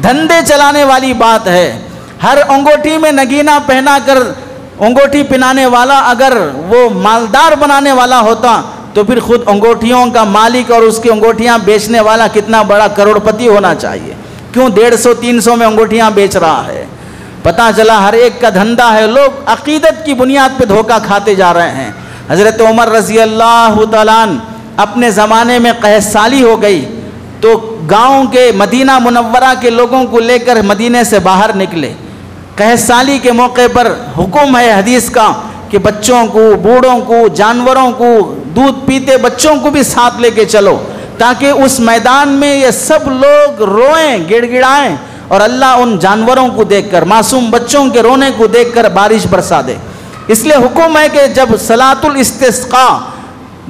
دھندے چلانے والی بات ہے۔ ہر انگوٹھی میں نگینہ پہنا کر انگوٹھی پہنانے والا اگر وہ مالدار بنانے والا ہوتا تو پھر خود انگوٹھیوں کا مالک اور اس کی انگوٹھیاں بیچنے والا کتنا بڑا کروڑپتی ہونا چاہیے، کیوں 150 300 میں انگوٹھیاں بیچ رہا ہے؟ پتہ چلا ہر ایک کا دھندا ہے، لوگ عقیدت کی بنیاد پہ دھوکہ کھاتے جا رہے ہیں۔ حضرت عمر رضی اللہ تعالیٰ عنہ اپنے زمانے میں قحط سالی ہو گئی تو گاؤں کے مدینہ منورہ کے لوگوں کو لے کر مدینے سے باہر نکلے۔ قحط سالی کے موقع پر حکم ہے حدیث کا کہ بچوں کو، بوڑھوں کو، جانوروں کو، دودھ پیتے بچوں کو بھی ساتھ لے کے چلو تاکہ اس میدان میں یہ سب لوگ روئیں، گڑ گڑائیں اور اللہ ان جانوروں کو دیکھ کر، معصوم بچوں کے رونے کو دیکھ کر بارش برسا دے۔ اس لیے حکم ہے کہ جب صلاۃ الاستسقاء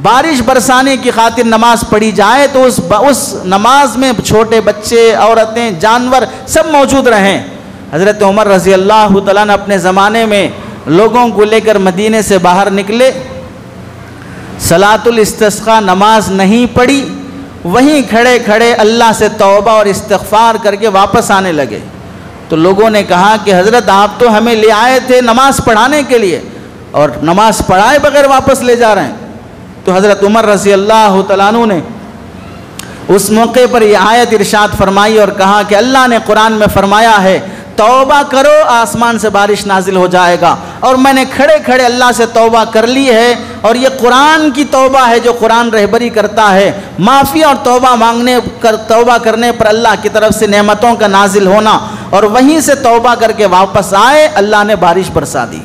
بارش برسانے کی خاطر نماز پڑھی جائے تو اس نماز میں چھوٹے بچے، عورتیں، جانور سب موجود رہیں۔ حضرت عمر رضی اللہ تعالیٰ نے اپنے زمانے میں لوگوں کو لے کر مدینے سے باہر نکلے، صلاۃ الاستسقاء نماز نہیں پڑھی، وہیں کھڑے کھڑے اللہ سے توبہ اور استغفار کر کے واپس آنے لگے۔ تو لوگوں نے کہا کہ حضرت آپ تو ہمیں لے آئے تھے نماز پڑھانے کے لیے اور نماز پڑھائے بغیر واپس لے جا رہے ہیں۔ تو حضرت عمر رضی اللہ تعالیٰ عنہ نے اس موقع پر یہ آیت ارشاد فرمائی اور کہا کہ اللہ نے قرآن میں فرمایا ہے توبہ کرو آسمان سے بارش نازل ہو جائے گا، اور میں نے کھڑے کھڑے اللہ سے توبہ کر لی ہے، اور یہ قرآن کی توبہ ہے جو قرآن رہبری کرتا ہے، معافی اور توبہ کرنے پر اللہ کی طرف سے نعمتوں کا نازل ہونا، اور وہیں سے توبہ کر کے واپس آئے اللہ نے بارش برسا دی۔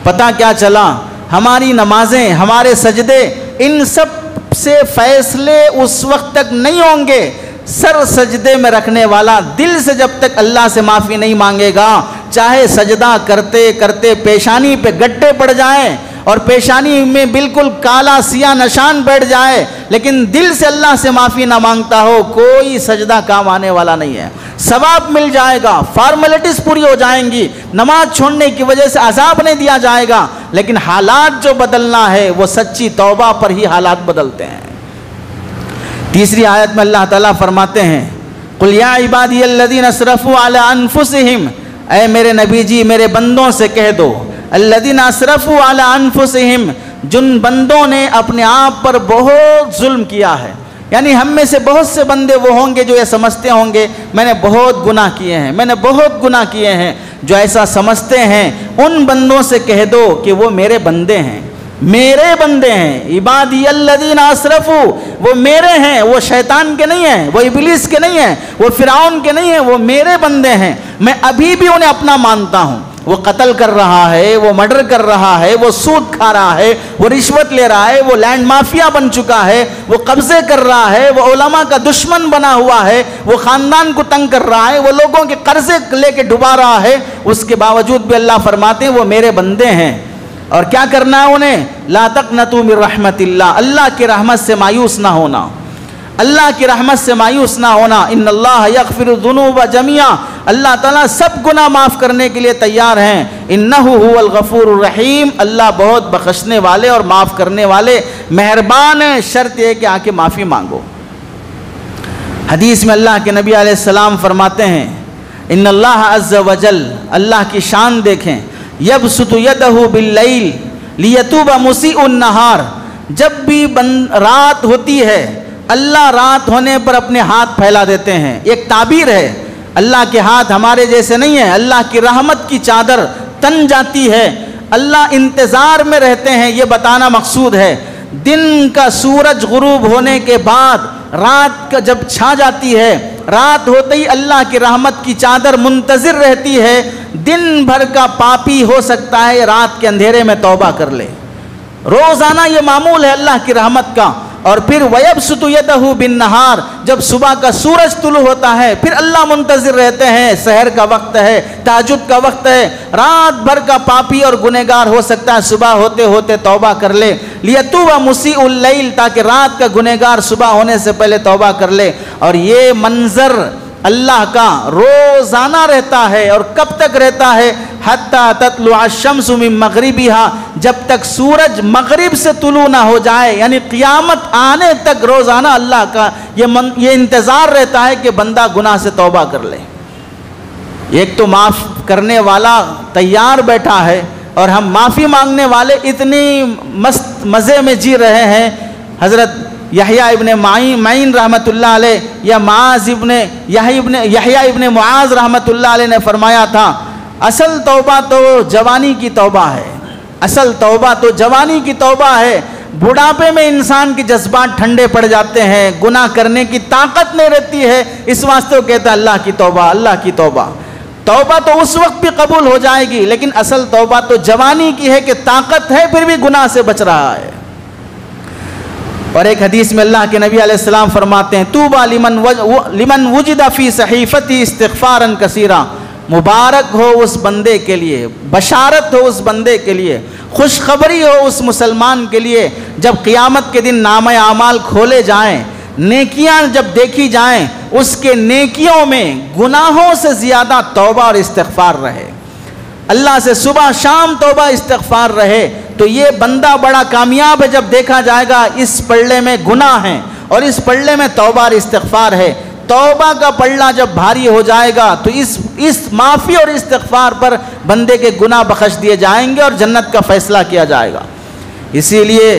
پتہ کیا چلا ہماری نمازیں، ہمارے سجدے، ان سب سے فیصلے اس وقت تک نہیں ہوں گے، سر سجدے میں رکھنے والا دل سے جب تک اللہ سے معافی نہیں مانگے گا، چاہے سجدہ کرتے کرتے پیشانی پہ گڈھے پڑ جائیں اور پیشانی میں بالکل کالا سیاہ نشان بیٹھ جائے، لیکن دل سے اللہ سے معافی نہ مانگتا ہو، کوئی سجدہ کام آنے والا نہیں ہے۔ ثواب مل جائے گا، فارمیلٹیز پوری ہو جائیں گی، نماز چھوڑنے کی وجہ سے عذاب نہیں دیا جائے گا، لیکن حالات جو بدلنا ہے وہ سچی توبہ پر ہی حالات بدلتے ہیں۔ تیسری آیت میں اللہ تعالیٰ فرماتے ہیں قُلْ يَا عِبَادِيَ الَّذِينَ اسْرَفُوا عَلَىٰ أَنفُسِهِمْ، اے میرے نبی جی میرے بندوں سے کہہ دو، الَّذِينَ اسْرَفُوا عَلَىٰ أَنفُسِهِمْ، جن بندوں نے اپنے آپ پر بہت ظلم کیا ہے، یعنی ہم میں سے بہت سے بندے وہ ہوں گے جو یہ سمجھتے ہوں گے میں نے بہت گناہ کیے ہیں، میں نے بہت گناہ کیے ہیں، جو ایسا سمجھتے ہیں ان بندوں سے کہہ دو کہ وہ میرے بندے ہیں، میرے بندے ہیں۔ عبادی الذین اسرفوا، وہ میرے ہیں، وہ شیطان کے نہیں ہیں، وہ ابلیس کے نہیں ہیں، وہ فرعون کے نہیں ہیں، وہ میرے بندے ہیں۔ میں ابھی بھی انہیں اپنا مانتا ہوں، وہ قتل کر رہا ہے، وہ مرڈر کر رہا ہے، وہ سود کھا رہا ہے، وہ رشوت لے رہا ہے، وہ لینڈ مافیا بن چکا ہے، وہ قبضے کر رہا ہے، وہ علماء کا دشمن بنا ہوا ہے، وہ خاندان کو تنگ کر رہا ہے، وہ لوگوں کے قرضے لے کے ڈبا رہا ہے، اس کے باوجود بھی اللہ فرماتے ہیں وہ میرے بندے ہیں۔ اور کیا کرنا ہے انہیں؟ لا تقنطوا من رحمت اللہ، اللہ کی رحمت سے مایوس نہ ہونا، اللہ کی رحمت سے مایوس نہ ہونا۔ ان اللہ یغفر الذنوب جميعا، اللہ تعالیٰ سب گناہ معاف کرنے کے لیے تیار ہیں۔ انہ هو الغفور الرحیم، اللہ بہت بخشنے والے اور معاف کرنے والے مہربان ہیں، شرط یہ کہ آ کے معافی مانگو۔ حدیث میں اللہ کے نبی علیہ السلام فرماتے ہیں ان اللہ عز وجل، اللہ کی شان دیکھیں، یبسط یدہ باللیل لیتوب مسیء النہار، جب بھی رات ہوتی ہے اللہ رات ہونے پر اپنے ہاتھ پھیلا دیتے ہیں. ایک تعبیر ہے, اللہ کے ہاتھ ہمارے جیسے نہیں ہیں, اللہ کی رحمت کی چادر تن جاتی ہے, اللہ انتظار میں رہتے ہیں, یہ بتانا مقصود ہے. دن کا سورج غروب ہونے کے بعد رات کا جب چھا جاتی ہے, رات ہوتے ہی اللہ کی رحمت کی چادر منتظر رہتی ہے. دن بھر کا پاپی ہو سکتا ہے رات کے اندھیرے میں توبہ کر لے. روزانہ یہ معمول ہے اللہ کی رحمت کا. اور پھر وَيَبْسُطُ يَدَهُ بِالنَّهَارِ, جب صبح کا سورج طلوع ہوتا ہے پھر اللہ منتظر رہتے ہیں. سحر کا وقت ہے, تہجد کا وقت ہے, رات بھر کا پاپی اور گنہگار ہو سکتا ہے صبح ہوتے ہوتے توبہ کر لے. لِيَتُوبَ مُسِيءُ اللَّيْلِ, تاکہ رات کا گنہگار صبح ہونے سے پہلے توبہ کر لے. اور یہ منظر اللہ کا روزانہ رہتا ہے. اور کب تک رہتا ہے؟ حَتَّى تَطْلُعَ الشَّمْسُ مِن مَغْرِبِهَا, جب تک سورج مغرب سے طلوع نہ ہو جائے, یعنی قیامت آنے تک روزانہ اللہ کا یہ انتظار رہتا ہے کہ بندہ گناہ سے توبہ کر لے. ایک تو معاف کرنے والا تیار بیٹھا ہے اور ہم معافی مانگنے والے اتنی مست مزے میں جی رہے ہیں. حضرت یحییٰ ابن معین رحمۃ اللہ علیہ یا یحییٰ ابن معاذ رحمۃ اللہ علیہ نے فرمایا تھا, اصل توبہ تو جوانی کی توبہ ہے, اصل توبہ تو جوانی کی توبہ ہے. بڑھاپے میں انسان کے جذبات ٹھنڈے پڑ جاتے ہیں, گناہ کرنے کی طاقت نہیں رہتی ہے, اس واسطے وہ کہتا ہے اللہ کی توبہ, اللہ کی توبہ. توبہ تو اس وقت بھی قبول ہو جائے گی, لیکن اصل توبہ تو جوانی کی ہے کہ طاقت ہے پھر بھی گناہ سے بچ رہا ہے. اور ایک حدیث میں اللہ کے نبی علیہ السلام فرماتے ہیں, طوبیٰ لمن وجد فی صحیفتی استغفارا کثیرا, مبارک ہو اس بندے کے لیے, بشارت ہو اس بندے کے لیے, خوشخبری ہو اس مسلمان کے لیے جب قیامت کے دن نامہ اعمال کھولے جائیں, نیکیاں جب دیکھی جائیں, اس کے نیکیوں میں گناہوں سے زیادہ توبہ اور استغفار رہے. اللہ سے صبح شام توبہ استغفار رہے تو یہ بندہ بڑا کامیاب ہے. جب دیکھا جائے گا اس پلڑے میں گناہ ہیں اور اس پلڑے میں توبہ اور استغفار ہے, توبہ کا پلڑا جب بھاری ہو جائے گا تو اس معافی اور استغفار پر بندے کے گناہ بخش دیے جائیں گے اور جنت کا فیصلہ کیا جائے گا. اسی لیے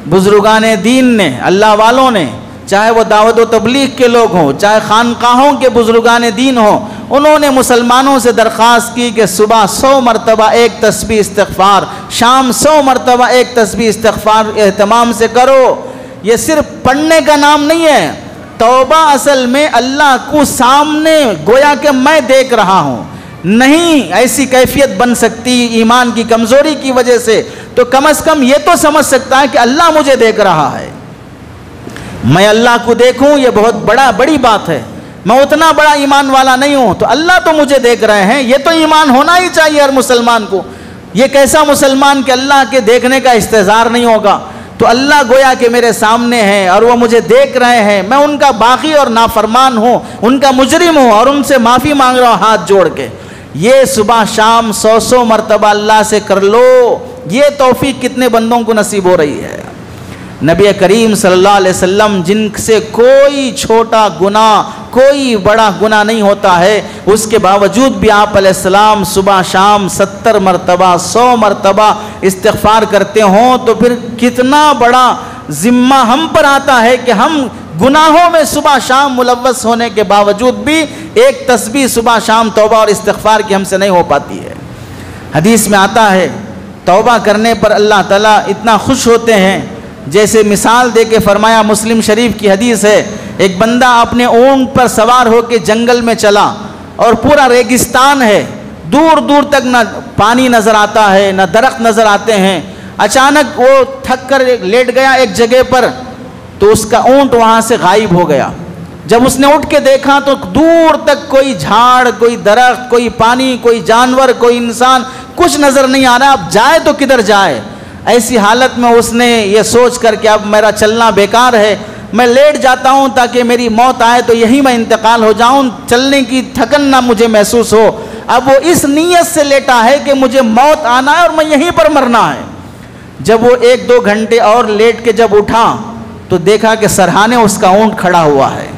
بزرگان دین نے, اللہ والوں نے, چاہے وہ دعوت و تبلیغ کے لوگ ہوں, چاہے خانقاہوں کے بزرگان دین ہوں, انہوں نے مسلمانوں سے درخواست کی کہ صبح 100 مرتبہ ایک تسبیح استغفار, شام 100 مرتبہ ایک تسبیح استغفار اہتمام سے کرو. یہ صرف پڑھنے کا نام نہیں ہے, توبہ اصل میں اللہ کو سامنے گویا کہ میں دیکھ رہا ہوں. نہیں ایسی کیفیت بن سکتی ایمان کی کمزوری کی وجہ سے, تو کم از کم یہ تو سمجھ سکتا ہے کہ اللہ مجھے دیکھ رہا ہے. میں اللہ کو دیکھوں یہ بہت بڑی بات ہے. میں اتنا بڑا ایمان والا نہیں ہوں تو اللہ تو مجھے دیکھ رہے ہیں, یہ تو ایمان ہونا ہی چاہیے ہر مسلمان کو. یہ کیسا مسلمان کہ اللہ کے دیکھنے کا استحضار نہیں ہوگا. تو اللہ گویا کہ میرے سامنے ہیں اور وہ مجھے دیکھ رہے ہیں, میں ان کا باغی اور نافرمان ہوں, ان کا مجرم ہوں اور ان سے معافی مانگ رہا ہوں ہاتھ جوڑ کے. یہ صبح شام 100 مرتبہ اللہ سے کر لو, یہ توفیق کتنے بندوں کو نصیب ہو رہی ہے. نبی کریم صلی اللہ علیہ وسلم جن سے کوئی چھوٹا گناہ کوئی بڑا گناہ نہیں ہوتا ہے, اس کے باوجود بھی آپ علیہ السلام صبح شام 70 مرتبہ 100 مرتبہ استغفار کرتے ہوں تو پھر کتنا بڑا ذمہ ہم پر آتا ہے کہ ہم گناہوں میں صبح شام ملوث ہونے کے باوجود بھی ایک تسبیح صبح شام توبہ اور استغفار کی ہم سے نہیں ہو پاتی ہے. حدیث میں آتا ہے توبہ کرنے پر اللہ تعالیٰ اتنا خوش ہوتے ہیں, جیسے مثال دے کے فرمایا, مسلم شریف کی حدیث ہے, ایک بندہ اپنے اونٹ پر سوار ہو کے جنگل میں چلا اور پورا ریگستان ہے, دور دور تک نہ پانی نظر آتا ہے نہ درخت نظر آتے ہیں. اچانک وہ تھک کر لیٹ گیا ایک جگہ پر, تو اس کا اونٹ وہاں سے غائب ہو گیا. جب اس نے اٹھ کے دیکھا تو دور تک کوئی جھاڑ, کوئی درخت, کوئی پانی, کوئی جانور, کوئی انسان, کچھ نظر نہیں آ رہا. اب جائے تو کدھر جائے؟ ایسی حالت میں اس نے یہ سوچ کر کہ اب میرا چلنا بیکار ہے, میں لیٹ جاتا ہوں تاکہ میری موت آئے تو یہی میں انتقال ہو جاؤں, چلنے کی تھکن نہ مجھے محسوس ہو. اب وہ اس نیت سے لیٹا ہے کہ مجھے موت آنا ہے اور میں یہیں پر مرنا ہے. جب وہ 1-2 گھنٹے اور لیٹ کے جب اٹھا تو دیکھا کہ سرہانے اس کا اونٹ کھڑا ہوا ہے.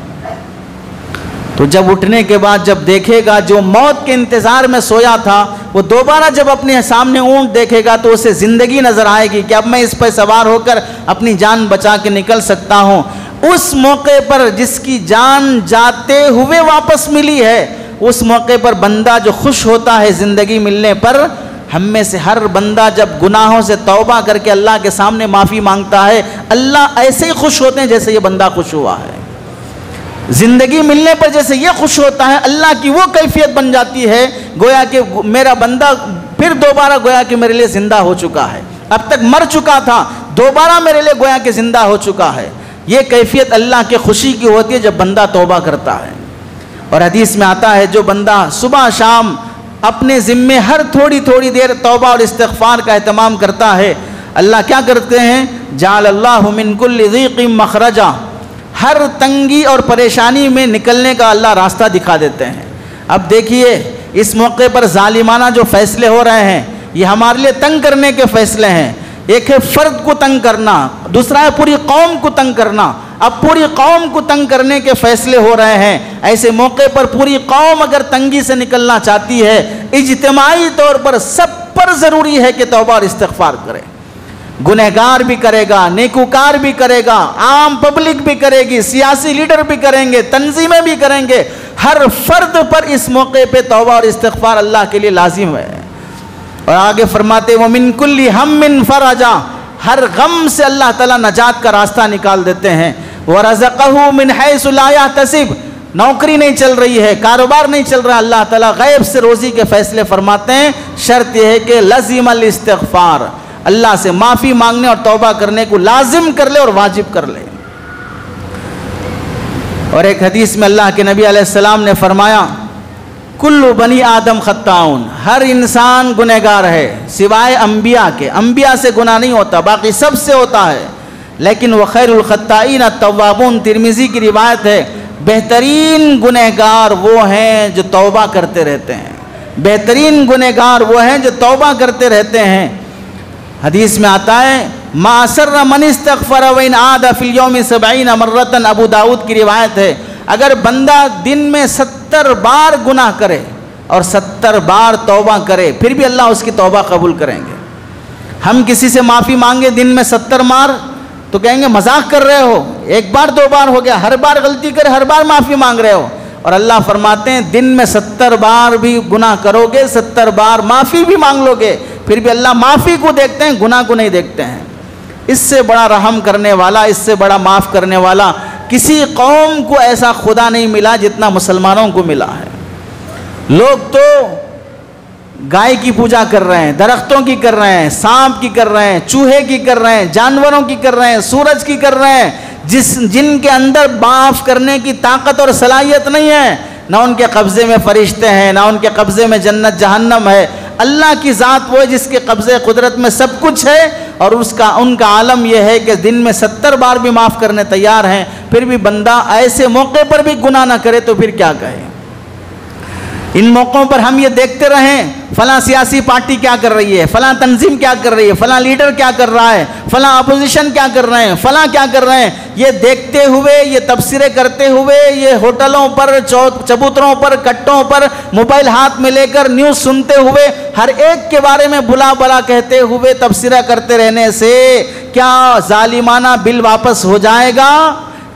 تو جب اٹھنے کے بعد جب دیکھے گا جو موت کے انتظار میں سویا تھا وہ دوبارہ جب اپنے سامنے اونٹ دیکھے گا تو اسے زندگی نظر آئے گی کہ اب میں اس پہ سوار ہو کر اپنی جان بچا کے نکل سکتا ہوں۔ اس موقع پر جس کی جان جاتے ہوئے واپس ملی ہے، اس موقع پر بندہ جو خوش ہوتا ہے زندگی ملنے پر، ہم میں سے ہر بندہ جب گناہوں سے توبہ کر کے اللہ کے سامنے معافی مانگتا ہے، اللہ ایسے ہی خوش ہوتے ہیں جیسے یہ بندہ خوش ہوا ہے۔ زندگی ملنے پر جیسے یہ خوش ہوتا ہے، اللہ کی وہ کیفیت بن جاتی ہے گویا کہ میرا بندہ پھر دوبارہ گویا کہ میرے لیے زندہ ہو چکا ہے، اب تک مر چکا تھا، دوبارہ میرے لیے گویا کہ زندہ ہو چکا ہے۔ یہ کیفیت اللہ کے خوشی کی ہوتی ہے جب بندہ توبہ کرتا ہے۔ اور حدیث میں آتا ہے جو بندہ صبح شام اپنے ذمے ہر تھوڑی تھوڑی دیر توبہ اور استغفار کا اہتمام کرتا ہے، اللہ کیا کرتے ہیں؟ جعل اللہ من کل ضیق مخرجا، ہر تنگی اور پریشانی میں نکلنے کا اللہ راستہ دکھا دیتے ہیں۔ اب دیکھیے اس موقع پر ظالمانہ جو فیصلے ہو رہے ہیں یہ ہمارے لیے تنگ کرنے کے فیصلے ہیں۔ ایک ہے فرد کو تنگ کرنا، دوسرا ہے پوری قوم کو تنگ کرنا۔ اب پوری قوم کو تنگ کرنے کے فیصلے ہو رہے ہیں، ایسے موقع پر پوری قوم اگر تنگی سے نکلنا چاہتی ہے، اجتماعی طور پر سب پر ضروری ہے کہ توبہ اور استغفار کرے۔ گنہگار بھی کرے گا، نیکوکار بھی کرے گا، عام پبلک بھی کرے گی، سیاسی لیڈر بھی کریں گے، تنظیمیں بھی کریں گے، ہر فرد پر اس موقع پہ توبہ اور استغفار اللہ کے لیے لازم ہے۔ اور آگے فرماتے وَمِن كُلِّ هَمٍّ فَرَجًا، ہر غم سے اللہ تعالیٰ نجات کا راستہ نکال دیتے ہیں۔ وَرَزَقَهُ مِنْ حَيْثُ لَا يَحْتَسِبُ، نوکری نہیں چل رہی ہے، کاروبار نہیں چل رہا، اللہ تعالیٰ غیب سے روزی کے فیصلے فرماتے ہیں۔ شرط یہ ہے کہ لازم الاستغفار، اللہ سے معافی مانگنے اور توبہ کرنے کو لازم کر لے اور واجب کر لے۔ اور ایک حدیث میں اللہ کے نبی علیہ السلام نے فرمایا کل بنی آدم خطاؤن، ہر انسان گنہگار ہے سوائے انبیاء کے، انبیاء سے گناہ نہیں ہوتا، باقی سب سے ہوتا ہے، لیکن وخیر الخطائین التوابون، ترمذی کی روایت ہے بہترین گنہگار وہ ہیں جو توبہ کرتے رہتے ہیں، بہترین گنہگار وہ ہیں جو توبہ کرتے رہتے ہیں۔ حدیث میں آتا ہے ما اسر من استغفر وان عاد فی الیوم 70 مرۃ، ابو داؤد کی روایت ہے اگر بندہ دن میں 70 بار گناہ کرے اور 70 بار توبہ کرے پھر بھی اللہ اس کی توبہ قبول کریں گے۔ ہم کسی سے معافی مانگے دن میں 70 بار تو کہیں گے مذاق کر رہے ہو، ایک بار دو بار ہو گیا، ہر بار غلطی کرے ہر بار معافی مانگ رہے ہو، اور اللہ فرماتے ہیں دن میں 70 بار بھی گناہ کرو گے، 70 بار معافی بھی مانگ لو گے، پھر بھی اللہ معافی کو دیکھتے ہیں، گناہ کو نہیں دیکھتے ہیں۔ اس سے بڑا رحم کرنے والا، اس سے بڑا معاف کرنے والا کسی قوم کو ایسا خدا نہیں ملا جتنا مسلمانوں کو ملا ہے۔ لوگ تو گائے کی پوجا کر رہے ہیں، درختوں کی کر رہے ہیں، سانپ کی کر رہے ہیں، چوہے کی کر رہے ہیں، جانوروں کی کر رہے ہیں، سورج کی کر رہے ہیں، جن کے اندر معاف کرنے کی طاقت اور صلاحیت نہیں ہے، نہ ان کے قبضے میں فرشتے ہیں، نہ ان کے قبضے میں جنت جہنم ہے۔ اللہ کی ذات وہ ہے جس کے قبضے قدرت میں سب کچھ ہے، اور ان کا عالم یہ ہے کہ دن میں 70 بار بھی معاف کرنے تیار ہیں، پھر بھی بندہ ایسے موقع پر بھی گناہ نہ کرے تو پھر کیا کہے۔ ان موقعوں پر ہم یہ دیکھتے رہیں فلاں سیاسی پارٹی کیا کر رہی ہے، فلاں تنظیم کیا کر رہی ہے، فلاں لیڈر کیا کر رہا ہے، فلاں اپوزیشن کیا کر رہے ہیں، فلاں کیا کر رہے ہیں، یہ دیکھتے ہوئے، یہ تبصرے کرتے ہوئے، یہ ہوٹلوں پر، چبوتروں پر، کٹوں پر موبائل ہاتھ میں لے کر نیوز سنتے ہوئے، ہر ایک کے بارے میں بھلا بھلا کہتے ہوئے تبصرہ کرتے رہنے سے کیا ظالمانہ بل واپس ہو جائے گا؟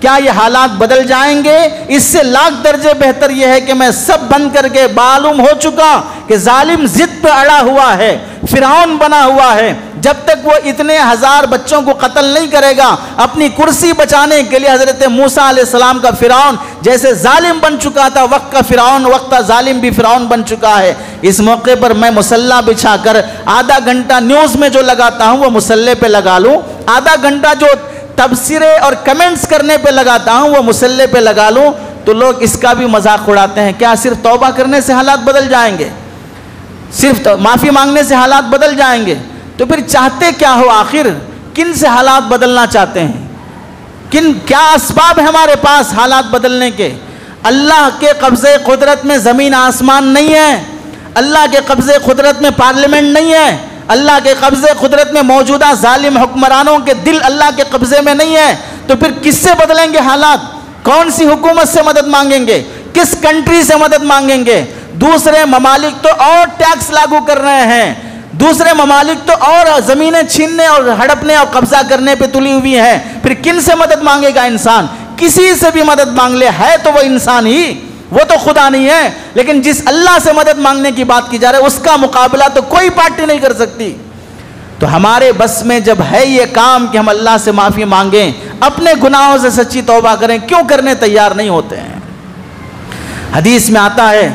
کیا یہ حالات بدل جائیں گے؟ اس سے لاکھ درجے بہتر یہ ہے کہ میں سب بند کر کے معلوم ہو چکا کہ ظالم ضد پہ اڑا ہوا ہے، فرعون بنا ہوا ہے، جب تک وہ اتنے ہزار بچوں کو قتل نہیں کرے گا اپنی کرسی بچانے کے لیے حضرت موسیٰ علیہ السلام کا فرعون جیسے ظالم بن چکا تھا، وقت کا فرعون وقت کا ظالم بھی فرعون بن چکا ہے۔ اس موقع پر میں مصلی بچھا کر آدھا گھنٹہ نیوز میں جو لگاتا ہوں وہ مصلی پہ لگا لوں، آدھا گھنٹہ جو تبصرے اور کمنٹس کرنے پہ لگاتا ہوں وہ مصلی پہ لگا لوں، تو لوگ اس کا بھی مذاق اڑاتے ہیں۔ کیا صرف توبہ کرنے سے حالات بدل جائیں گے؟ صرف معافی مانگنے سے حالات بدل جائیں گے؟ تو پھر چاہتے کیا ہو آخر؟ کن سے حالات بدلنا چاہتے ہیں؟ کیا اسباب ہے ہمارے پاس حالات بدلنے کے؟ اللہ کے قبضے قدرت میں زمین آسمان نہیں ہے، اللہ کے قبضے قدرت میں پارلیمنٹ نہیں ہے، اللہ کے قبضے قدرت میں موجودہ ظالم حکمرانوں کے دل اللہ کے قبضے میں نہیں ہے، تو پھر کس سے بدلیں گے حالات؟ کون سی حکومت سے مدد مانگیں گے؟ کس کنٹری سے مدد مانگیں گے؟ دوسرے ممالک تو اور ٹیکس لاگو کر رہے ہیں، دوسرے ممالک تو اور زمینیں چھیننے اور ہڑپنے اور قبضہ کرنے پہ تلی ہوئی ہیں، پھر کن سے مدد مانگے گا انسان؟ کسی سے بھی مدد مانگ لے، ہے تو وہ انسان ہی، وہ تو خدا نہیں ہے، لیکن جس اللہ سے مدد مانگنے کی بات کی جا رہی ہے اس کا مقابلہ تو کوئی پارٹی نہیں کر سکتی۔ تو ہمارے بس میں جب ہے یہ کام کہ ہم اللہ سے معافی مانگیں، اپنے گناہوں سے سچی توبہ کریں، کیوں کرنے تیار نہیں ہوتے ہیں؟ حدیث میں آتا ہے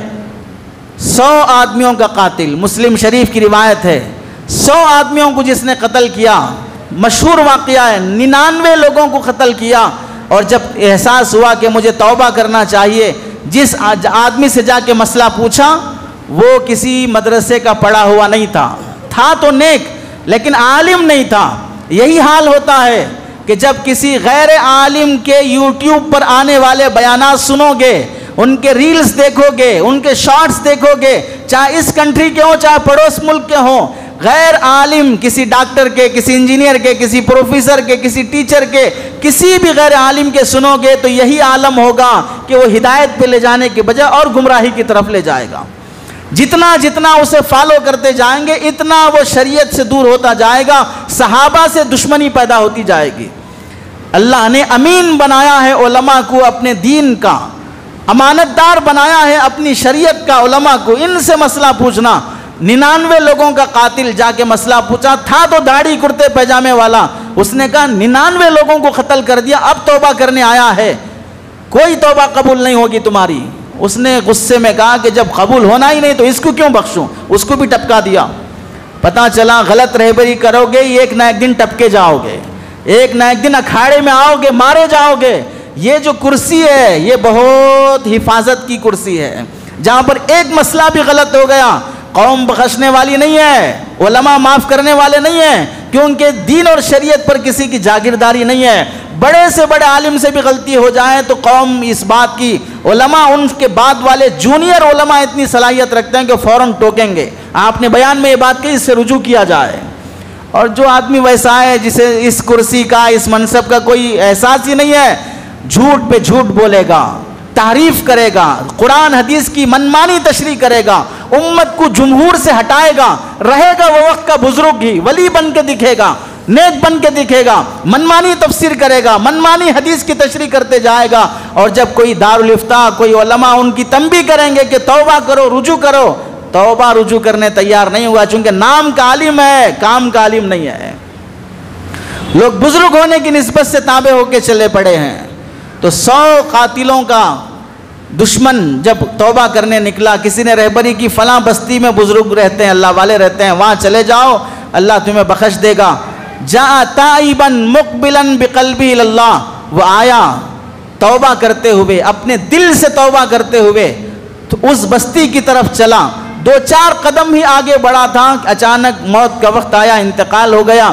100 آدمیوں کا قاتل، مسلم شریف کی روایت ہے، 100 آدمیوں کو جس نے قتل کیا، مشہور واقعہ ہے، 99 لوگوں کو قتل کیا، اور جب احساس ہوا کہ مجھے توبہ کرنا چاہیے، جس آدمی سے جا کے مسئلہ پوچھا وہ کسی مدرسے کا پڑھا ہوا نہیں تھا تو نیک لیکن عالم نہیں تھا۔ یہی حال ہوتا ہے کہ جب کسی غیر عالم کے یوٹیوب پر آنے والے بیانات سنو گے، ان کے ریلز دیکھو گے، ان کے شارٹس دیکھو گے، چاہے اس کنٹری کے ہوں چاہے پڑوس ملک کے ہوں، غیر عالم کسی ڈاکٹر کے، کسی انجینئر کے، کسی پروفیسر کے، کسی ٹیچر کے، کسی بھی غیر عالم کے سنو گے تو یہی عالم ہوگا کہ وہ ہدایت پہ لے جانے کے بجائے اور گمراہی کی طرف لے جائے گا۔ جتنا جتنا اسے فالو کرتے جائیں گے اتنا وہ شریعت سے دور ہوتا جائے گا، صحابہ سے دشمنی پیدا ہوتی جائے گی۔ اللہ نے امین بنایا ہے علماء کو، اپنے دین کا امانت دار بنایا ہے، اپنی شریعت کا علماء کو، ان سے مسئلہ پوچھنا۔ 99 لوگوں کا قاتل جا کے مسئلہ پوچھا، تھا تو داڑھی کرتے پیجامے والا، اس نے کہا 99 لوگوں کو قتل کر دیا، اب توبہ کرنے آیا ہے، کوئی توبہ قبول نہیں ہوگی تمہاری۔ اس نے غصے میں کہا کہ جب قبول ہونا ہی نہیں تو اس کو کیوں بخشوں، اس کو بھی ٹپکا دیا۔ پتہ چلا غلط رہبری کرو گے ایک نہ ایک دن ٹپکے جاؤ گے، ایک نہ ایک دن اکھاڑے میں آؤ گے، مارے جاؤ گے۔ یہ جو کرسی ہے یہ بہت حفاظت کی کرسی ہے، جہاں پر ایک مسئلہ بھی غلط ہو گیا قوم بخشنے والی نہیں ہے، علماء معاف کرنے والے نہیں ہیں، کیونکہ دین اور شریعت پر کسی کی جاگیرداری نہیں ہے۔ بڑے سے بڑے عالم سے بھی غلطی ہو جائے تو قوم اس بات کی، علماء ان کے بعد والے جونیئر علماء اتنی صلاحیت رکھتے ہیں کہ فوراً ٹوکیں گے، آپ نے بیان میں یہ بات کہی، اس سے رجوع کیا جائے۔ اور جو آدمی ویسا ہے جسے اس کرسی کا، اس منصب کا کوئی احساس ہی نہیں ہے، جھوٹ پہ جھوٹ بولے گا، تعریف کرے گا، قرآن حدیث کی منمانی تشریح کرے گا، امت کو جمہور سے ہٹائے گا، رہے گا وہ وقت کا بزرگ ہی، ولی بن کے دکھے گا، نیک بن کے دکھے گا، منمانی تفسیر کرے گا، منمانی حدیث کی تشریح کرتے جائے گا، اور جب کوئی دارالافتاء، کوئی علماء ان کی تنبیہ کریں گے کہ توبہ کرو، رجوع کرو، توبہ رجوع کرنے تیار نہیں ہوا، چونکہ نام کا عالم ہے، کام کا عالم نہیں ہے۔ لوگ بزرگ ہونے کی نسبت سے تابع ہو کے چلے پڑے ہیں۔ تو 100 قاتلوں کا دشمن جب توبہ کرنے نکلا، کسی نے رہبری کی فلاں بستی میں بزرگ رہتے ہیں، اللہ والے رہتے ہیں، وہاں چلے جاؤ، اللہ تمہیں بخش دے گا۔ جاء تائبا مقبلا بقلبہ اللہ، وہ آیا توبہ کرتے ہوئے، اپنے دل سے توبہ کرتے ہوئے، تو اس بستی کی طرف چلا، 2-4 قدم ہی آگے بڑھا تھا، اچانک موت کا وقت آیا، انتقال ہو گیا۔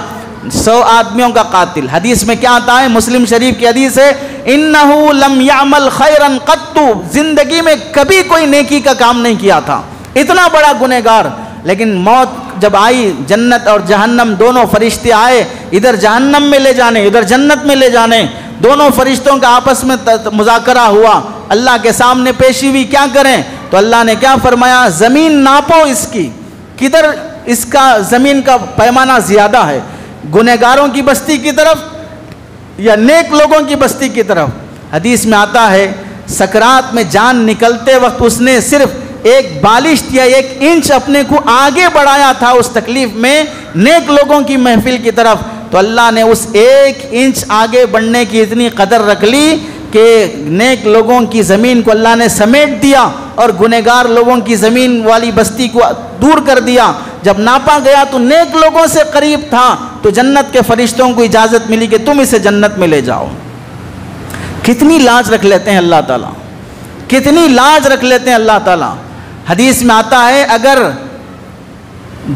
100 آدمیوں کا قاتل۔ حدیث میں کیا آتا ہے؟ مسلم شریف کی حدیث ہے، انہو لم یعمل خیرا قط، زندگی میں کبھی کوئی نیکی کا کام نہیں کیا تھا، اتنا بڑا گنہگار، لیکن موت جب آئی، جنت اور جہنم دونوں فرشتے آئے، ادھر جہنم میں لے جانے ادھر جنت میں لے جانے، دونوں فرشتوں کا آپس میں مذاکرہ ہوا، اللہ کے سامنے پیشی ہوئی، کیا کریں؟ تو اللہ نے کیا فرمایا؟ زمین ناپو اس کی، کدھر اس کا زمین کا پیمانہ زیادہ ہے، گنہگاروں کی بستی کی طرف یا نیک لوگوں کی بستی کی طرف؟ حدیث میں آتا ہے سکرات میں جان نکلتے وقت اس نے صرف 1 بالشت یا 1 انچ اپنے کو آگے بڑھایا تھا اس تکلیف میں نیک لوگوں کی محفل کی طرف، تو اللہ نے اس 1 انچ آگے بڑھنے کی اتنی قدر رکھ لی کہ نیک لوگوں کی زمین کو اللہ نے سمیٹ دیا اور گنہگار لوگوں کی زمین والی بستی کو دور کر دیا۔ جب ناپا گیا تو نیک لوگوں سے قریب تھا، تو جنت کے فرشتوں کو اجازت ملی کہ تم اسے جنت میں لے جاؤ۔ کتنی لاج رکھ لیتے ہیں اللہ تعالیٰ، کتنی لاج رکھ لیتے ہیں اللہ تعالیٰ۔ حدیث میں آتا ہے اگر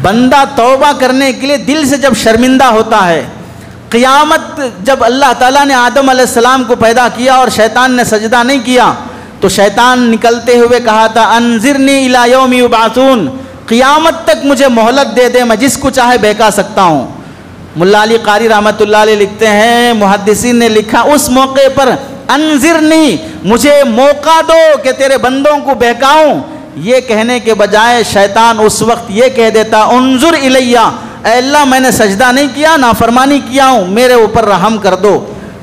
بندہ توبہ کرنے کے لیے دل سے جب شرمندہ ہوتا ہے، قیامت جب اللہ تعالیٰ نے آدم علیہ السلام کو پیدا کیا اور شیطان نے سجدہ نہیں کیا، تو شیطان نکلتے ہوئے کہا تھا انذرنی الی یوم یبعثون، قیامت تک مجھے مہلت دے دے، میں جس کو چاہے بہکا سکتا ہوں۔ ملا علی قاری رحمۃ اللہ علیہ لکھتے ہیں، محدثین نے لکھا اس موقع پر انذرنی، مجھے موقع دو کہ تیرے بندوں کو بہکاؤں، یہ کہنے کے بجائے شیطان اس وقت یہ کہہ دیتا انظر الیہ، اے اللہ میں نے سجدہ نہیں کیا، نافرمانی کیا ہوں، میرے اوپر رحم کر دو،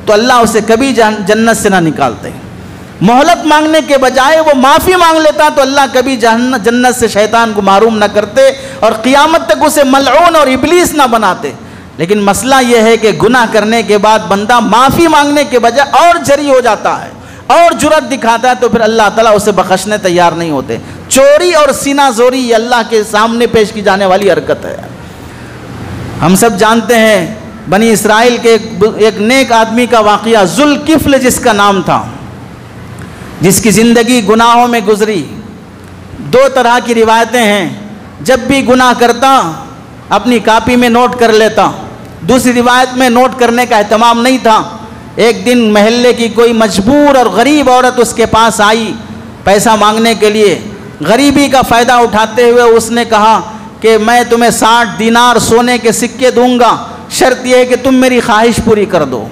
تو اللہ اسے کبھی جنت سے نہ نکالتے۔ مہلت مانگنے کے بجائے وہ معافی مانگ لیتا تو اللہ کبھی جنت سے شیطان کو محروم نہ کرتے اور قیامت تک اسے ملعون اور ابلیس نہ بناتے۔ لیکن مسئلہ یہ ہے کہ گناہ کرنے کے بعد بندہ معافی مانگنے کے بجائے اور جری ہو جاتا ہے اور جرأت دکھاتا ہے، تو پھر اللہ تعالیٰ اسے بخشنے تیار نہیں ہوتے۔ چوری اور سینہ زوری یہ اللہ کے سامنے پیش کی جانے والی حرکت ہے۔ ہم سب جانتے ہیں بنی اسرائیل کے ایک نیک آدمی کا واقعہ، ذوالکفل جس کا نام تھا، جس کی زندگی گناہوں میں گزری۔ دو طرح کی روایتیں ہیں، جب بھی گناہ کرتا اپنی کاپی میں نوٹ کر لیتا، دوسری روایت میں نوٹ کرنے کا اہتمام نہیں تھا۔ ایک دن محلے کی کوئی مجبور اور غریب عورت اس کے پاس آئی پیسہ مانگنے کے لیے، غریبی کا فائدہ اٹھاتے ہوئے اس نے کہا کہ میں تمہیں 60 دینار سونے کے سکے دوں گا، شرط یہ ہے کہ تم میری خواہش پوری کر دو۔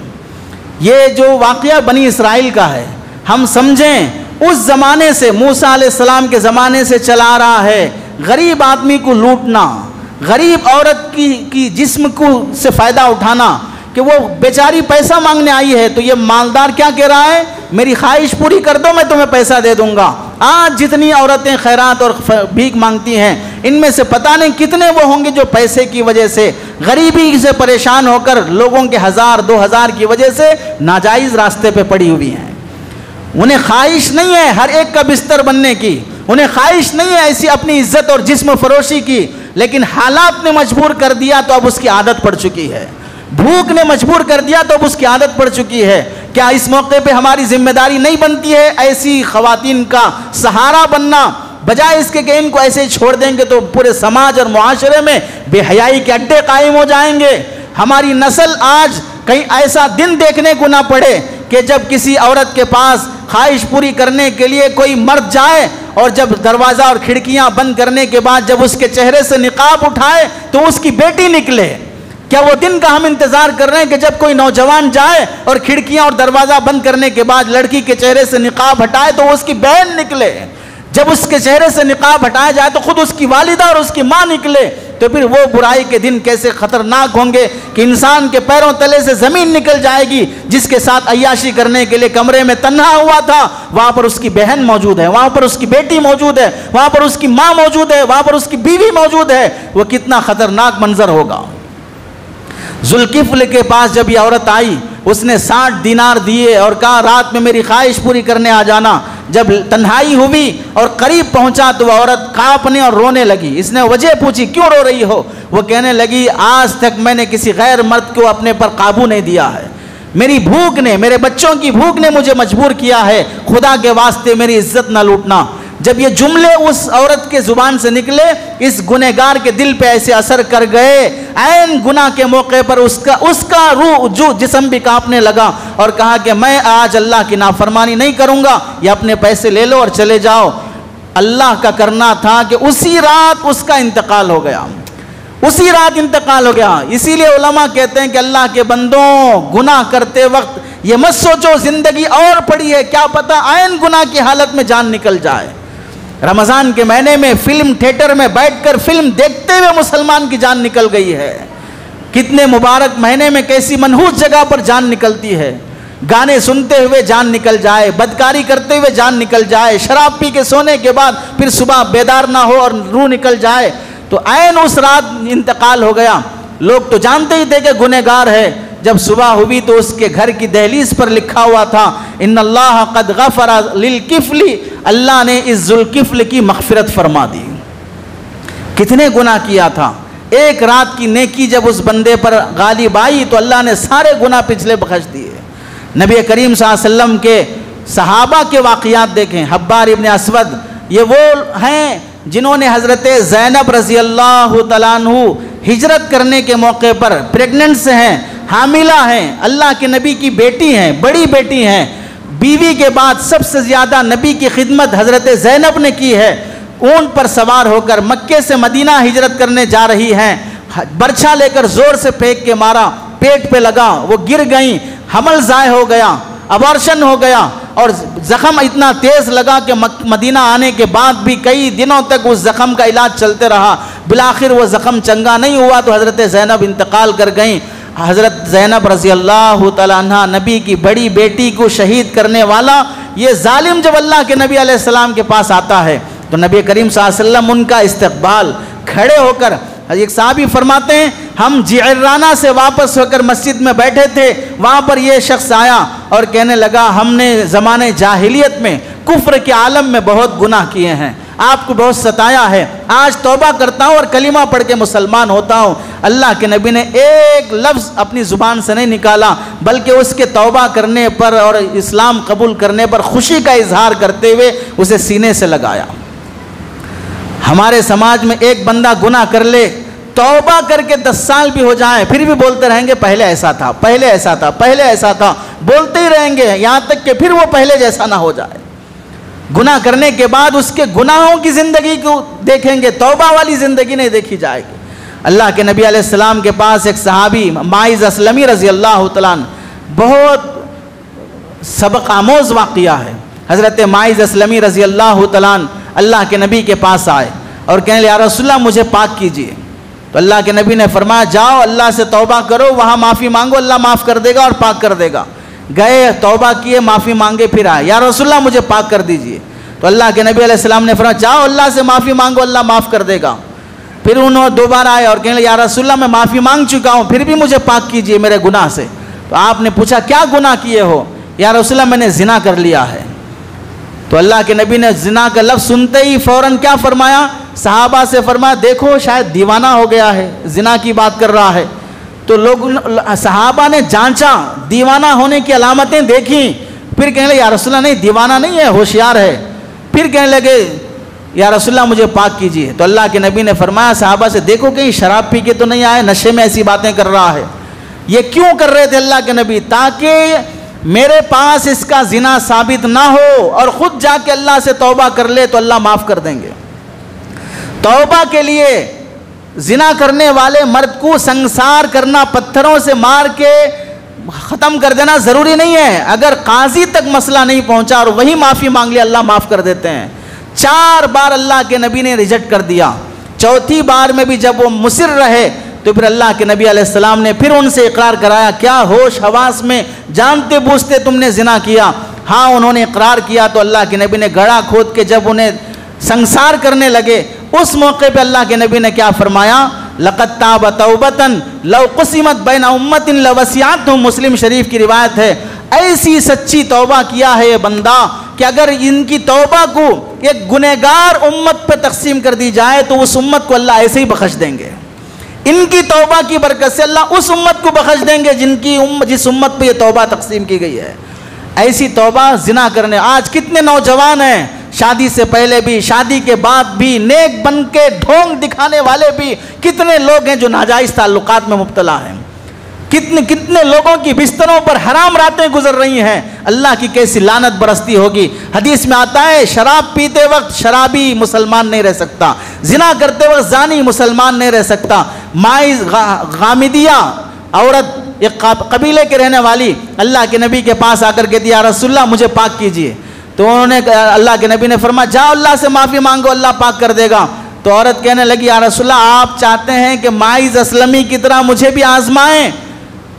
یہ جو واقعہ بنی اسرائیل کا ہے، ہم سمجھیں اس زمانے سے، موسیٰ علیہ السلام کے زمانے سے چلا آ رہا ہے، غریب آدمی کو لوٹنا، غریب عورت کی جسم کو سے فائدہ اٹھانا، کہ وہ بیچاری پیسہ مانگنے آئی ہے تو یہ مالدار کیا کہہ رہا ہے، میری خواہش پوری کر دو میں تمہیں پیسہ دے دوں گا۔ آج جتنی عورتیں خیرات اور بھیک مانگتی ہیں، ان میں سے پتہ نہیں کتنے وہ ہوں گے جو پیسے کی وجہ سے، غریبی سے پریشان ہو کر لوگوں کے 1000 2000 کی وجہ سے ناجائز راستے پہ پڑی ہوئی ہیں۔ انہیں خواہش نہیں ہے ہر ایک کا بستر بننے کی، انہیں خواہش نہیں ہے ایسی اپنی عزت اور جسم فروشی کی، لیکن حالات نے مجبور کر دیا تو اب اس کی عادت پڑ چکی ہے، بھوک نے مجبور کر دیا تو اب اس کی عادت پڑ چکی ہے۔ کیا اس موقع پہ ہماری ذمہ داری نہیں بنتی ہے ایسی خواتین کا سہارا بننا، بجائے اس کے کہ ان کو ایسے ہی چھوڑ دیں گے تو پورے سماج اور معاشرے میں بے حیائی کے اڈے قائم ہو جائیں گے۔ ہماری نسل آج کہیں ایسا دن دیکھنے کو نہ پڑے کہ جب کسی عورت کے پاس خواہش پوری کرنے کے لیے کوئی مرد جائے اور جب دروازہ اور کھڑکیاں بند کرنے کے بعد جب اس کے چہرے سے نقاب اٹھائے تو اس کی بیٹی نکلے۔ کیا وہ دن کا ہم انتظار کر رہے ہیں کہ جب کوئی نوجوان جائے اور کھڑکیاں اور دروازہ بند کرنے کے بعد لڑکی کے چہرے سے نقاب ہٹائے تو اس کی بہن نکلے؟ جب اس کے چہرے سے نقاب ہٹایا جائے تو خود اس کی والدہ اور اس کی ماں نکلے، تو پھر وہ برائی کے دن کیسے خطرناک ہوں گے کہ انسان کے پیروں تلے سے زمین نکل جائے گی۔ جس کے ساتھ عیاشی کرنے کے لیے کمرے میں تنہا ہوا تھا، وہاں پر اس کی بہن موجود ہے، وہاں پر اس کی بیٹی موجود ہے، وہاں پر اس کی ماں موجود ہے، وہاں پر اس کی بیوی موجود ہے۔ وہ کتنا خطرناک منظر ہوگا۔ ذوالکفل کے پاس جب یہ عورت آئی، اس نے 60 دینار دیے اور کہا رات میں میری خواہش پوری کرنے آ جانا۔ جب تنہائی ہوئی اور قریب پہنچا تو وہ عورت کانپنے اور رونے لگی۔ اس نے وجہ پوچھی کیوں رو رہی ہو؟ وہ کہنے لگی آج تک میں نے کسی غیر مرد کو اپنے پر قابو نہیں دیا ہے، میری بھوک نے، میرے بچوں کی بھوک نے مجھے مجبور کیا ہے، خدا کے واسطے میری عزت نہ لوٹنا۔ جب یہ جملے اس عورت کے زبان سے نکلے، اس گنہگار کے دل پہ ایسے اثر کر گئے، عین گناہ کے موقع پر اس کا روح جو جسم بھی کانپنے لگا اور کہا کہ میں آج اللہ کی نافرمانی نہیں کروں گا، یہ اپنے پیسے لے لو اور چلے جاؤ۔ اللہ کا کرنا تھا کہ اسی رات اس کا انتقال ہو گیا، اسی رات انتقال ہو گیا۔ اسی لیے علماء کہتے ہیں کہ اللہ کے بندوں، گناہ کرتے وقت یہ مت سوچو زندگی اور پڑی ہے، کیا پتہ عین گناہ کی حالت میں جان نکل جائے۔ رمضان کے مہینے میں فلم تھیٹر میں بیٹھ کر فلم دیکھتے ہوئے مسلمان کی جان نکل گئی ہے۔ کتنے مبارک مہینے میں کیسی منحوس جگہ پر جان نکلتی ہے، گانے سنتے ہوئے جان نکل جائے، بدکاری کرتے ہوئے جان نکل جائے، شراب پی کے سونے کے بعد پھر صبح بیدار نہ ہو اور روح نکل جائے، تو عین اس رات انتقال ہو گیا۔ لوگ تو جانتے ہی تھے کہ گنہگار ہے۔ جب صبح ہوئی تو اس کے گھر کی دہلیز پر لکھا ہوا تھا ان اللہ قد غفر للکفل، اللہ نے اس ذوالکفل کی مغفرت فرما دی۔ کتنے گناہ کیا تھا، ایک رات کی نیکی جب اس بندے پر غالب آئی تو اللہ نے سارے گناہ پچھلے بخش دیے۔ نبی کریم صلی اللہ علیہ وسلم کے صحابہ کے واقعات دیکھیں، حبار ابن اسود یہ وہ ہیں جنہوں نے حضرت زینب رضی اللہ تعالیٰ عنہ ہجرت کرنے کے موقع پر پریگننٹ سے ہیں، حاملہ ہیں، اللہ کے نبی کی بیٹی ہیں، بڑی بیٹی ہیں، بیوی کے بعد سب سے زیادہ نبی کی خدمت حضرت زینب نے کی ہے۔ اونٹ پر سوار ہو کر مکے سے مدینہ ہجرت کرنے جا رہی ہیں، برچھا لے کر زور سے پھینک کے مارا، پیٹ پہ لگا، وہ گر گئیں، حمل ضائع ہو گیا، ابارشن ہو گیا۔ اور زخم اتنا تیز لگا کہ مدینہ آنے کے بعد بھی کئی دنوں تک اس زخم کا علاج چلتے رہا، بالآخر وہ زخم چنگا نہیں ہوا تو حضرت زینب انتقال کر گئیں۔ حضرت زینب رضی اللہ تعالیٰ عنہ، نبی کی بڑی بیٹی کو شہید کرنے والا یہ ظالم جب اللہ کے نبی علیہ السلام کے پاس آتا ہے تو نبی کریم صلی اللہ علیہ وسلم ان کا استقبال کھڑے ہو کر، ایک صحابی فرماتے ہیں ہم جعرانہ سے واپس ہو کر مسجد میں بیٹھے تھے، وہاں پر یہ شخص آیا اور کہنے لگا ہم نے زمانے جاہلیت میں کفر کے عالم میں بہت گناہ کیے ہیں، آپ کو بہت ستایا ہے، آج توبہ کرتا ہوں اور کلمہ پڑھ کے مسلمان ہوتا ہوں۔ اللہ کے نبی نے ایک لفظ اپنی زبان سے نہیں نکالا بلکہ اس کے توبہ کرنے پر اور اسلام قبول کرنے پر خوشی کا اظہار کرتے ہوئے اسے سینے سے لگایا۔ ہمارے سماج میں ایک بندہ گناہ کر لے، توبہ کر کے 10 سال بھی ہو جائیں پھر بھی بولتے رہیں گے پہلے ایسا تھا، پہلے ایسا تھا، پہلے ایسا تھا، بولتے ہی رہیں گے یہاں تک کہ پھر وہ پہلے جیسا نہ ہو جائے۔ گناہ کرنے کے بعد اس کے گناہوں کی زندگی کو دیکھیں گے، توبہ والی زندگی نہیں دیکھی جائے گی۔ اللہ کے نبی علیہ السلام کے پاس ایک صحابی ماعز اسلمی رضی اللہ تعالیٰ عنہ، بہت سبق آموز واقعہ ہے۔ حضرت ماعز اسلمی رضی اللہ تعالیٰ عنہ اللہ کے نبی کے پاس آئے اور کہنے لگے یا رسول اللہ مجھے پاک کیجئے، تو اللہ کے نبی نے فرمایا جاؤ اللہ سے توبہ کرو، وہاں معافی مانگو، اللہ معاف کر دے گا اور پاک کر دے گا۔ گئے، توبہ کیے، معافی مانگے، پھر آئے یا رسول اللہ مجھے پاک کر دیجئے، تو اللہ کے نبی علیہ السلام نے فرمایا جاؤ اللہ سے معافی مانگو، اللہ معاف کر دے گا۔ پھر انہوں دوبارہ آئے اور کہنے لگے یا رسول اللہ میں معافی مانگ چکا ہوں پھر بھی مجھے پاک کیجئے میرے گناہ سے۔ تو آپ نے پوچھا کیا گناہ کیے ہو؟ یا رسول اللہ میں نے زنا کر لیا ہے۔ تو اللہ کے نبی نے زنا کا لفظ سنتے ہی فوراً کیا فرمایا؟ صحابہ سے فرمایا دیکھو شاید دیوانہ ہو گیا ہے، زنا کی بات کر رہا ہے۔ تو صحابہ نے جانچا، دیوانہ ہونے کی علامتیں دیکھیں، پھر کہنے لگے یا رسول اللہ نہیں دیوانہ نہیں ہے، ہوشیار ہے۔ پھر کہنے لگے یا رسول اللہ مجھے پاک کیجئے، تو اللہ کے نبی نے فرمایا صحابہ سے دیکھو کہیں شراب پی کے تو نہیں آئے، نشے میں ایسی باتیں کر رہا ہے۔ یہ کیوں کر رہے تھے اللہ کے نبی؟ تاکہ میرے پاس اس کا زنا ثابت نہ ہو اور خود جا کے اللہ سے توبہ کر لے تو اللہ معاف کر دیں گے۔ توبہ کے لیے زنا کرنے والے مرد کو سنسار کرنا، پتھروں سے مار کے ختم کر دینا ضروری نہیں ہے۔ اگر قاضی تک مسئلہ نہیں پہنچا اور وہی معافی مانگ لے اللہ معاف کر دیتے ہیں۔ 4 بار اللہ کے نبی نے ریجیکٹ کر دیا، چوتھی بار میں بھی جب وہ مصر رہے تو پھر اللہ کے نبی علیہ السلام نے پھر ان سے اقرار کرایا کیا ہوش حواس میں جانتے بوجھتے تم نے زنا کیا؟ ہاں انہوں نے اقرار کیا۔ تو اللہ کے نبی نے گڑھا کھود کے جب انہیں سنسار کرنے لگے اس موقع پہ اللہ کے نبی نے کیا فرمایا؟ لقد تاب توبتن لو قسمت بین امت لوسعتہم، مسلم شریف کی روایت ہے، ایسی سچی توبہ کیا ہے یہ بندہ کہ اگر ان کی توبہ کو ایک گنہگار امت پہ تقسیم کر دی جائے تو اس امت کو اللہ ایسے ہی بخش دیں گے۔ ان کی توبہ کی برکت سے اللہ اس امت کو بخش دیں گے جس امت پہ یہ توبہ تقسیم کی گئی ہے۔ ایسی توبہ زنا کرنے، آج کتنے نوجوان ہیں شادی سے پہلے بھی شادی کے بعد بھی نیک بن کے ڈھونگ دکھانے والے بھی کتنے لوگ ہیں جو ناجائز تعلقات میں مبتلا ہیں، کتنے لوگوں کی بستروں پر حرام راتیں گزر رہی ہیں۔ اللہ کی کیسی لعنت برستی ہوگی۔ حدیث میں آتا ہے شراب پیتے وقت شرابی مسلمان نہیں رہ سکتا، زنا کرتے وقت زانی مسلمان نہیں رہ سکتا۔ ماعز غامدیہ عورت ایک قبیلے کے رہنے والی اللہ کے نبی کے پاس آ کر کہتی یا رسول اللہ مجھے پاک کیجئے، تو انہوں نے اللہ کے نبی نے فرمایا جاؤ اللہ سے معافی مانگو اللہ پاک کر دے گا۔ تو عورت کہنے لگی یا رسول اللہ آپ چاہتے ہیں کہ ماعز اسلمی کی طرح مجھے بھی آزمائیں؟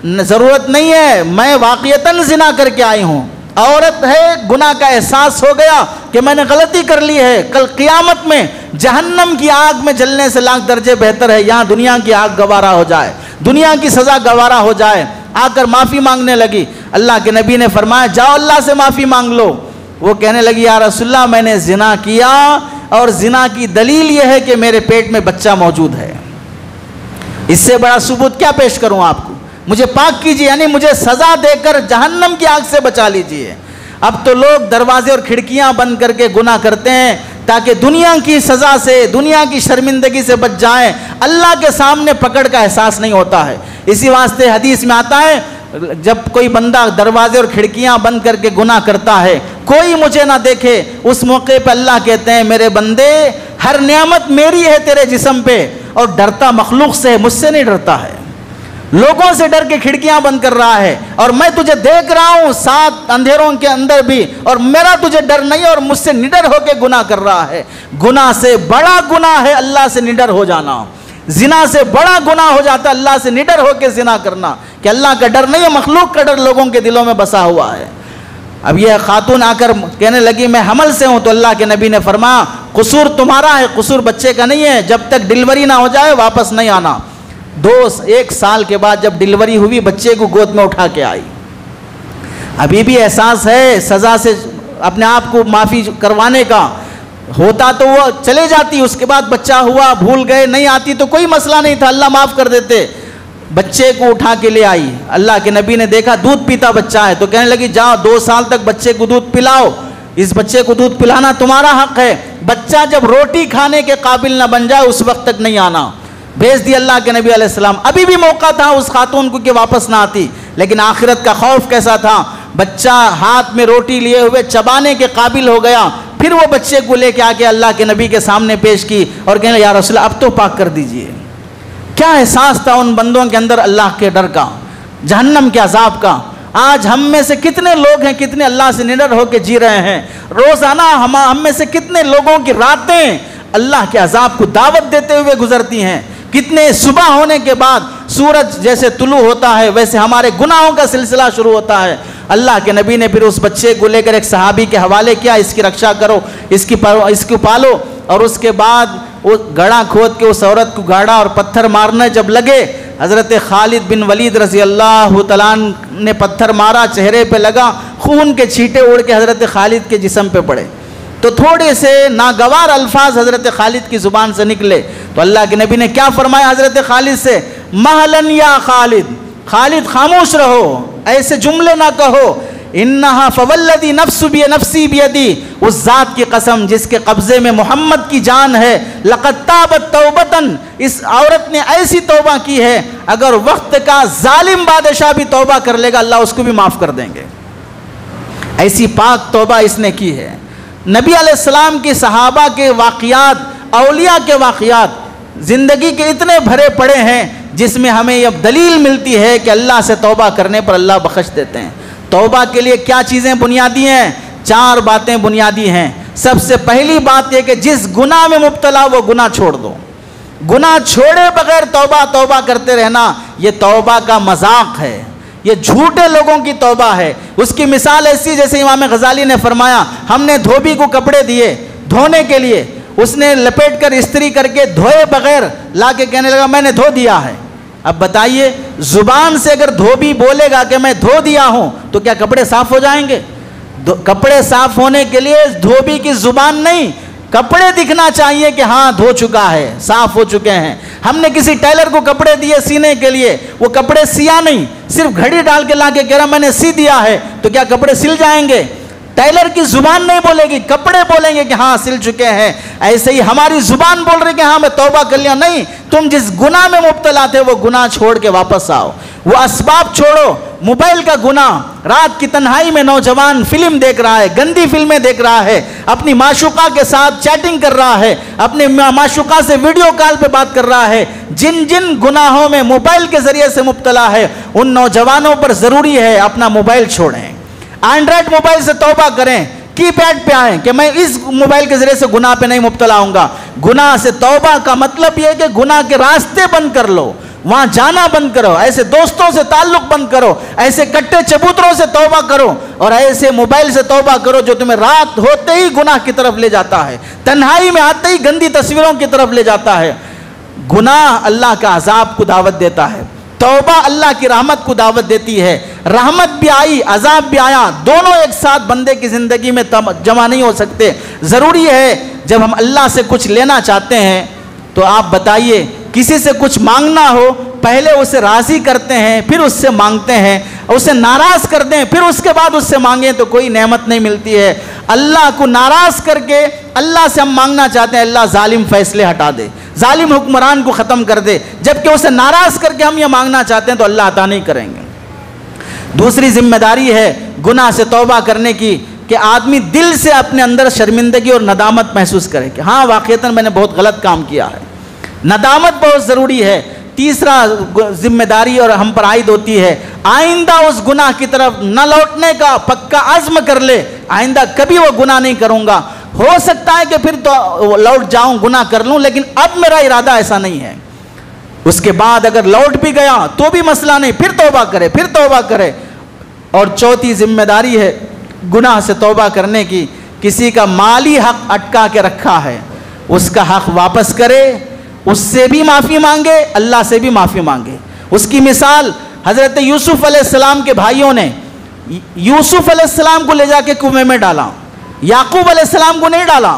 ضرورت نہیں ہے، میں واقعتاً زنا کر کے آئی ہوں۔ عورت ہے، گناہ کا احساس ہو گیا کہ میں نے غلطی کر لی ہے، کل قیامت میں جہنم کی آگ میں جلنے سے لاکھ درجے بہتر ہے یہاں دنیا کی آگ گوارا ہو جائے، دنیا کی سزا گوارا ہو جائے۔ آ کر معافی مانگنے لگی، اللہ کے نبی نے فرمایا جاؤ اللہ سے معافی مانگ لو۔ وہ کہنے لگی یا رسول اللہ میں نے زنا کیا اور زنا کی دلیل یہ ہے کہ میرے پیٹ میں بچہ موجود ہے، اس سے بڑا ثبوت کیا پیش کروں آپ کو؟ مجھے پاک کیجیے، یعنی مجھے سزا دے کر جہنم کی آگ سے بچا لیجیے۔ اب تو لوگ دروازے اور کھڑکیاں بند کر کے گناہ کرتے ہیں تاکہ دنیا کی سزا سے، دنیا کی شرمندگی سے بچ جائیں، اللہ کے سامنے پکڑ کا احساس نہیں ہوتا ہے۔ اسی واسطے حدیث میں آتا ہے جب کوئی بندہ دروازے اور کھڑکیاں بند کر کے گناہ کرتا ہے کوئی مجھے نہ دیکھے، اس موقع پہ اللہ کہتے ہیں میرے بندے ہر نعمت میری ہے تیرے جسم پہ اور ڈرتا مخلوق سے ہے، مجھ سے نہیں ڈرتا ہے۔ لوگوں سے ڈر کے کھڑکیاں بند کر رہا ہے، اور میں تجھے دیکھ رہا ہوں 7 اندھیروں کے اندر بھی، اور میرا تجھے ڈر نہیں ہے، اور مجھ سے نڈر ہو کے گناہ کر رہا ہے۔ گناہ سے بڑا گناہ ہے اللہ سے نڈر ہو جانا، زنا سے بڑا گناہ ہو جاتا ہے اللہ سے نڈر ہو کے زنا کرنا، کہ اللہ کا ڈر نہیں ہے، مخلوق کا ڈر لوگوں کے دلوں میں بسا ہوا ہے۔ اب یہ خاتون آ کر کہنے لگی میں حمل سے ہوں، تو اللہ کے نبی نے فرمایا قصور تمہارا ہے، قصور بچے کا نہیں ہے، جب تک ڈیلیوری نہ ہو جائے واپس نہیں آنا۔ 1 سال کے بعد جب ڈیلیوری ہوئی، بچے کو گود میں اٹھا کے آئی۔ ابھی بھی احساس ہے سزا سے اپنے آپ کو معافی کروانے کا، ہوتا تو وہ چلے جاتی، اس کے بعد بچہ ہوا، بھول گئے، نہیں آتی تو کوئی مسئلہ نہیں تھا، اللہ معاف کر دیتے۔ بچے کو اٹھا کے لے آئی، اللہ کے نبی نے دیکھا دودھ پیتا بچہ ہے، تو کہنے لگی جاؤ 2 سال تک بچے کو دودھ پلاؤ، اس بچے کو دودھ پلانا تمہارا حق ہے، بچہ جب روٹی کھانے کے قابل نہ بن جائے اس وقت تک نہیں آنا۔ بھیج دی اللہ کے نبی علیہ السلام۔ ابھی بھی موقع تھا اس خاتون کو کہ واپس نہ آتی، لیکن آخرت کا خوف کیسا تھا، بچہ ہاتھ میں روٹی لیے ہوئے چبانے کے قابل ہو گیا، پھر وہ بچے کو لے کے آ کے اللہ کے نبی کے سامنے پیش کی اور کہنے یا رسول اللہ اب تو پاک کر دیجئے۔ کیا احساس تھا ان بندوں کے اندر اللہ کے ڈر کا، جہنم کے عذاب کا۔ آج ہم میں سے کتنے لوگ ہیں کتنے اللہ سے نڈر ہو کے جی رہے ہیں، روزانہ ہم میں سے کتنے لوگوں کی راتیں اللہ کے عذاب کو دعوت دیتے ہوئے گزرتی ہیں، کتنے صبح ہونے کے بعد سورج جیسے طلوع ہوتا ہے ویسے ہمارے گناہوں کا سلسلہ شروع ہوتا ہے۔ اللہ کے نبی نے پھر اس بچے کو لے کر ایک صحابی کے حوالے کیا، اس کی رکشا کرو، اس کو پالو، اور اس کے بعد وہ گڑھا کھود کے اس عورت کو گاڑا اور پتھر مارنے جب لگے، حضرت خالد بن ولید رضی اللہ تعالیٰ نے پتھر مارا، چہرے پہ لگا، خون کے چھینٹے اڑ کے حضرت خالد کے جسم پہ پڑے، تو تھوڑے سے ناگوار الفاظ حضرت خالد کی زبان سے نکلے، تو اللہ کے نبی نے کیا فرمایا حضرت خالد سے، مہلن یا خالد، خالد خاموش رہو، ایسے جملے نہ کہو، انہا فوالذی نفسی بیدی، اس ذات کی قسم جس کے قبضے میں محمد کی جان ہے، لقد تابت توبتن، اس عورت نے ایسی توبہ کی ہے اگر وقت کا ظالم بادشاہ بھی توبہ کر لے گا اللہ اس کو بھی معاف کر دیں گے، ایسی پاک توبہ اس نے کی ہے۔ نبی علیہ السلام کی صحابہ کے واقعات، اولیاء کے واقعات زندگی کے اتنے بھرے پڑے ہیں جس میں ہمیں یہ دلیل ملتی ہے کہ اللہ سے توبہ کرنے پر اللہ بخش دیتے ہیں۔ توبہ کے لیے کیا چیزیں بنیادی ہیں؟ 4 باتیں بنیادی ہیں۔ سب سے پہلی بات یہ کہ جس گناہ میں مبتلا وہ گناہ چھوڑ دو، گناہ چھوڑے بغیر توبہ کرتے رہنا یہ توبہ کا مذاق ہے، یہ جھوٹے لوگوں کی توبہ ہے۔ اس کی مثال ایسی جیسے امام غزالی نے فرمایا، ہم نے دھوبی کو کپڑے دیے دھونے کے لیے، اس نے لپیٹ کر استری کر کے دھوئے بغیر لا کے کہنے لگا میں نے دھو دیا ہے۔ اب بتائیے زبان سے اگر دھوبی بولے گا کہ میں دھو دیا ہوں تو کیا کپڑے صاف ہو جائیں گے؟ کپڑے صاف ہونے کے لیے دھوبی کی زبان نہیں، کپڑے دکھنا چاہیے کہ ہاں دھو چکا ہے، صاف ہو چکے ہیں۔ ہم نے کسی ٹیلر کو کپڑے دیے سینے کے لیے، وہ کپڑے سیا نہیں، صرف گھڑی ڈال کے لا کے کہہ رہا میں نے سی دیا ہے، تو کیا کپڑے سل جائیں گے؟ ٹیلر کی زبان نہیں بولے گی، کپڑے بولیں گے کہ ہاں سل چکے ہیں۔ ایسے ہی ہماری زبان بول رہی کہ ہاں میں توبہ کر لیا، نہیں، تم جس گناہ میں مبتلا تھے وہ گناہ چھوڑ کے واپس آؤ، وہ اسباب چھوڑو۔ موبائل کا گناہ، رات کی تنہائی میں نوجوان فلم دیکھ رہا ہے، گندی فلمیں دیکھ رہا ہے، اپنی معشوقہ کے ساتھ چیٹنگ کر رہا ہے، اپنے معشوقہ سے ویڈیو کال پہ بات کر رہا ہے، جن گناہوں میں موبائل کے ذریعے سے مبتلا ہے ان نوجوانوں پر ضروری ہے اپنا موبائل چھوڑیں، اینڈرائڈ موبائل سے توبہ کریں، کی پیڈ پہ آئیں کہ میں اس موبائل کے ذریعے سے گناہ پہ نہیں مبتلا ہوں گا۔ گناہ سے توبہ کا مطلب یہ ہے کہ گناہ کے راستے بند کر لو، وہاں جانا بند کرو، ایسے دوستوں سے تعلق بند کرو، ایسے کٹے چبوتروں سے توبہ کرو، اور ایسے موبائل سے توبہ کرو جو تمہیں رات ہوتے ہی گناہ کی طرف لے جاتا ہے، تنہائی میں آتے ہی گندی تصویروں کی طرف لے جاتا ہے۔ گناہ اللہ کا عذاب کو دعوت دیتا ہے، توبہ اللہ کی رحمت کو دعوت دیتی ہے۔ رحمت بھی آئی، عذاب بھی آیا، دونوں ایک ساتھ بندے کی زندگی میں جمع نہیں ہو سکتے۔ ضروری ہے جب ہم اللہ سے کچھ لینا چاہتے ہیں تو آپ بتائیے، کسی سے کچھ مانگنا ہو پہلے اسے راضی کرتے ہیں پھر اس سے مانگتے ہیں، اسے ناراض کر دیں پھر اس کے بعد اس سے مانگیں تو کوئی نعمت نہیں ملتی ہے۔ اللہ کو ناراض کر کے اللہ سے ہم مانگنا چاہتے ہیں اللہ ظالم فیصلے ہٹا دے، ظالم حکمران کو ختم کر دے، جبکہ اسے ناراض کر کے ہم یہ مانگنا چاہتے ہیں تو اللہ عطا نہیں کریں گے۔ دوسری ذمہ داری ہے گناہ سے توبہ کرنے کی کہ آدمی دل سے اپنے اندر شرمندگی اور ندامت محسوس کرے کہ ہاں واقعتاً میں نے بہت غلط کام کیا ہے۔ ندامت بہت ضروری ہے تیسرا ذمہ داری اور ہم پر عائد ہوتی ہے، آئندہ اس گناہ کی طرف نہ لوٹنے کا پکا عزم کر لے، آئندہ کبھی وہ گناہ نہیں کروں گا۔ ہو سکتا ہے کہ پھر تو لوٹ جاؤں، گناہ کر لوں، لیکن اب میرا ارادہ ایسا نہیں ہے۔ اس کے بعد اگر لوٹ بھی گیا تو بھی مسئلہ نہیں، پھر توبہ کرے، پھر توبہ کرے۔ اور چوتھی ذمہ داری ہے گناہ سے توبہ کرنے کی، کسی کا مالی حق اٹکا کے رکھا ہے، اس کا حق واپس کرے، اس سے بھی معافی مانگے، اللہ سے بھی معافی مانگے۔ اس کی مثال حضرت یوسف علیہ السلام کے بھائیوں نے یوسف علیہ السلام کو لے جا کے کنویں میں ڈالا، یعقوب علیہ السلام کو نہیں ڈالا،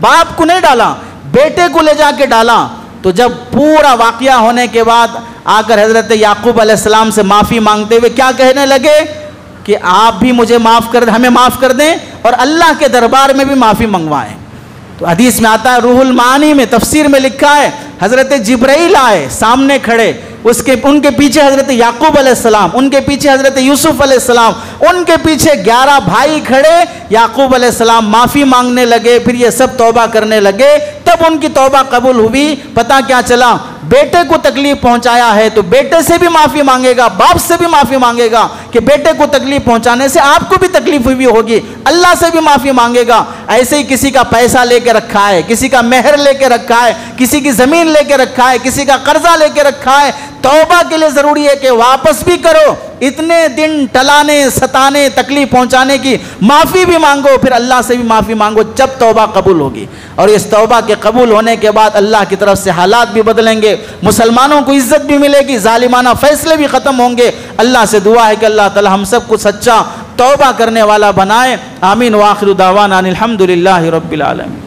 باپ کو نہیں ڈالا، بیٹے کو لے جا کے ڈالا۔ تو جب پورا واقعہ ہونے کے بعد آ کر حضرت یعقوب علیہ السلام سے معافی مانگتے ہوئے کیا کہنے لگے کہ آپ بھی مجھے معاف کر دیں، ہمیں معاف کر دیں اور اللہ کے دربار میں بھی معافی منگوائیں۔ تو حدیث میں آتا ہے، روح المعانی میں تفسیر میں لکھا ہے، حضرت جبرائیل آئے سامنے کھڑے، ان کے پیچھے حضرت یعقوب علیہ السلام، ان کے پیچھے حضرت یوسف علیہ السلام، ان کے پیچھے 11 بھائی کھڑے، یعقوب علیہ السلام معافی مانگنے لگے، پھر یہ سب توبہ کرنے لگے، تب ان کی توبہ قبول ہوئی۔ پتہ کیا چلا؟ بیٹے کو تکلیف پہنچایا ہے تو بیٹے سے بھی معافی مانگے گا، باپ سے بھی معافی مانگے گا کہ بیٹے کو تکلیف پہنچانے سے آپ کو بھی تکلیف ہوئی ہوگی، اللہ سے بھی معافی مانگے گا۔ ایسے ہی کسی کا پیسہ لے کے رکھا ہے، کسی کا مہر لے کے رکھا ہے، کسی کی زمین لے کے رکھا ہے، کسی کا قرضہ لے کے رکھا ہے، توبہ کے لیے ضروری ہے کہ واپس بھی کرو، اتنے دن ٹلانے، ستانے، تکلیف پہنچانے کی معافی بھی مانگو، پھر اللہ سے بھی معافی مانگو، جب توبہ قبول ہوگی۔ اور اس توبہ کے قبول ہونے کے بعد اللہ کی طرف سے حالات بھی بدلیں گے، مسلمانوں کو عزت بھی ملے گی، ظالمانہ فیصلے بھی ختم ہوں گے۔ اللہ سے دعا ہے کہ اللہ تعالی ہم سب کو سچا توبہ کرنے والا بنائے۔ آمین۔ وآخر دعوانا الحمدللہ رب العالمین۔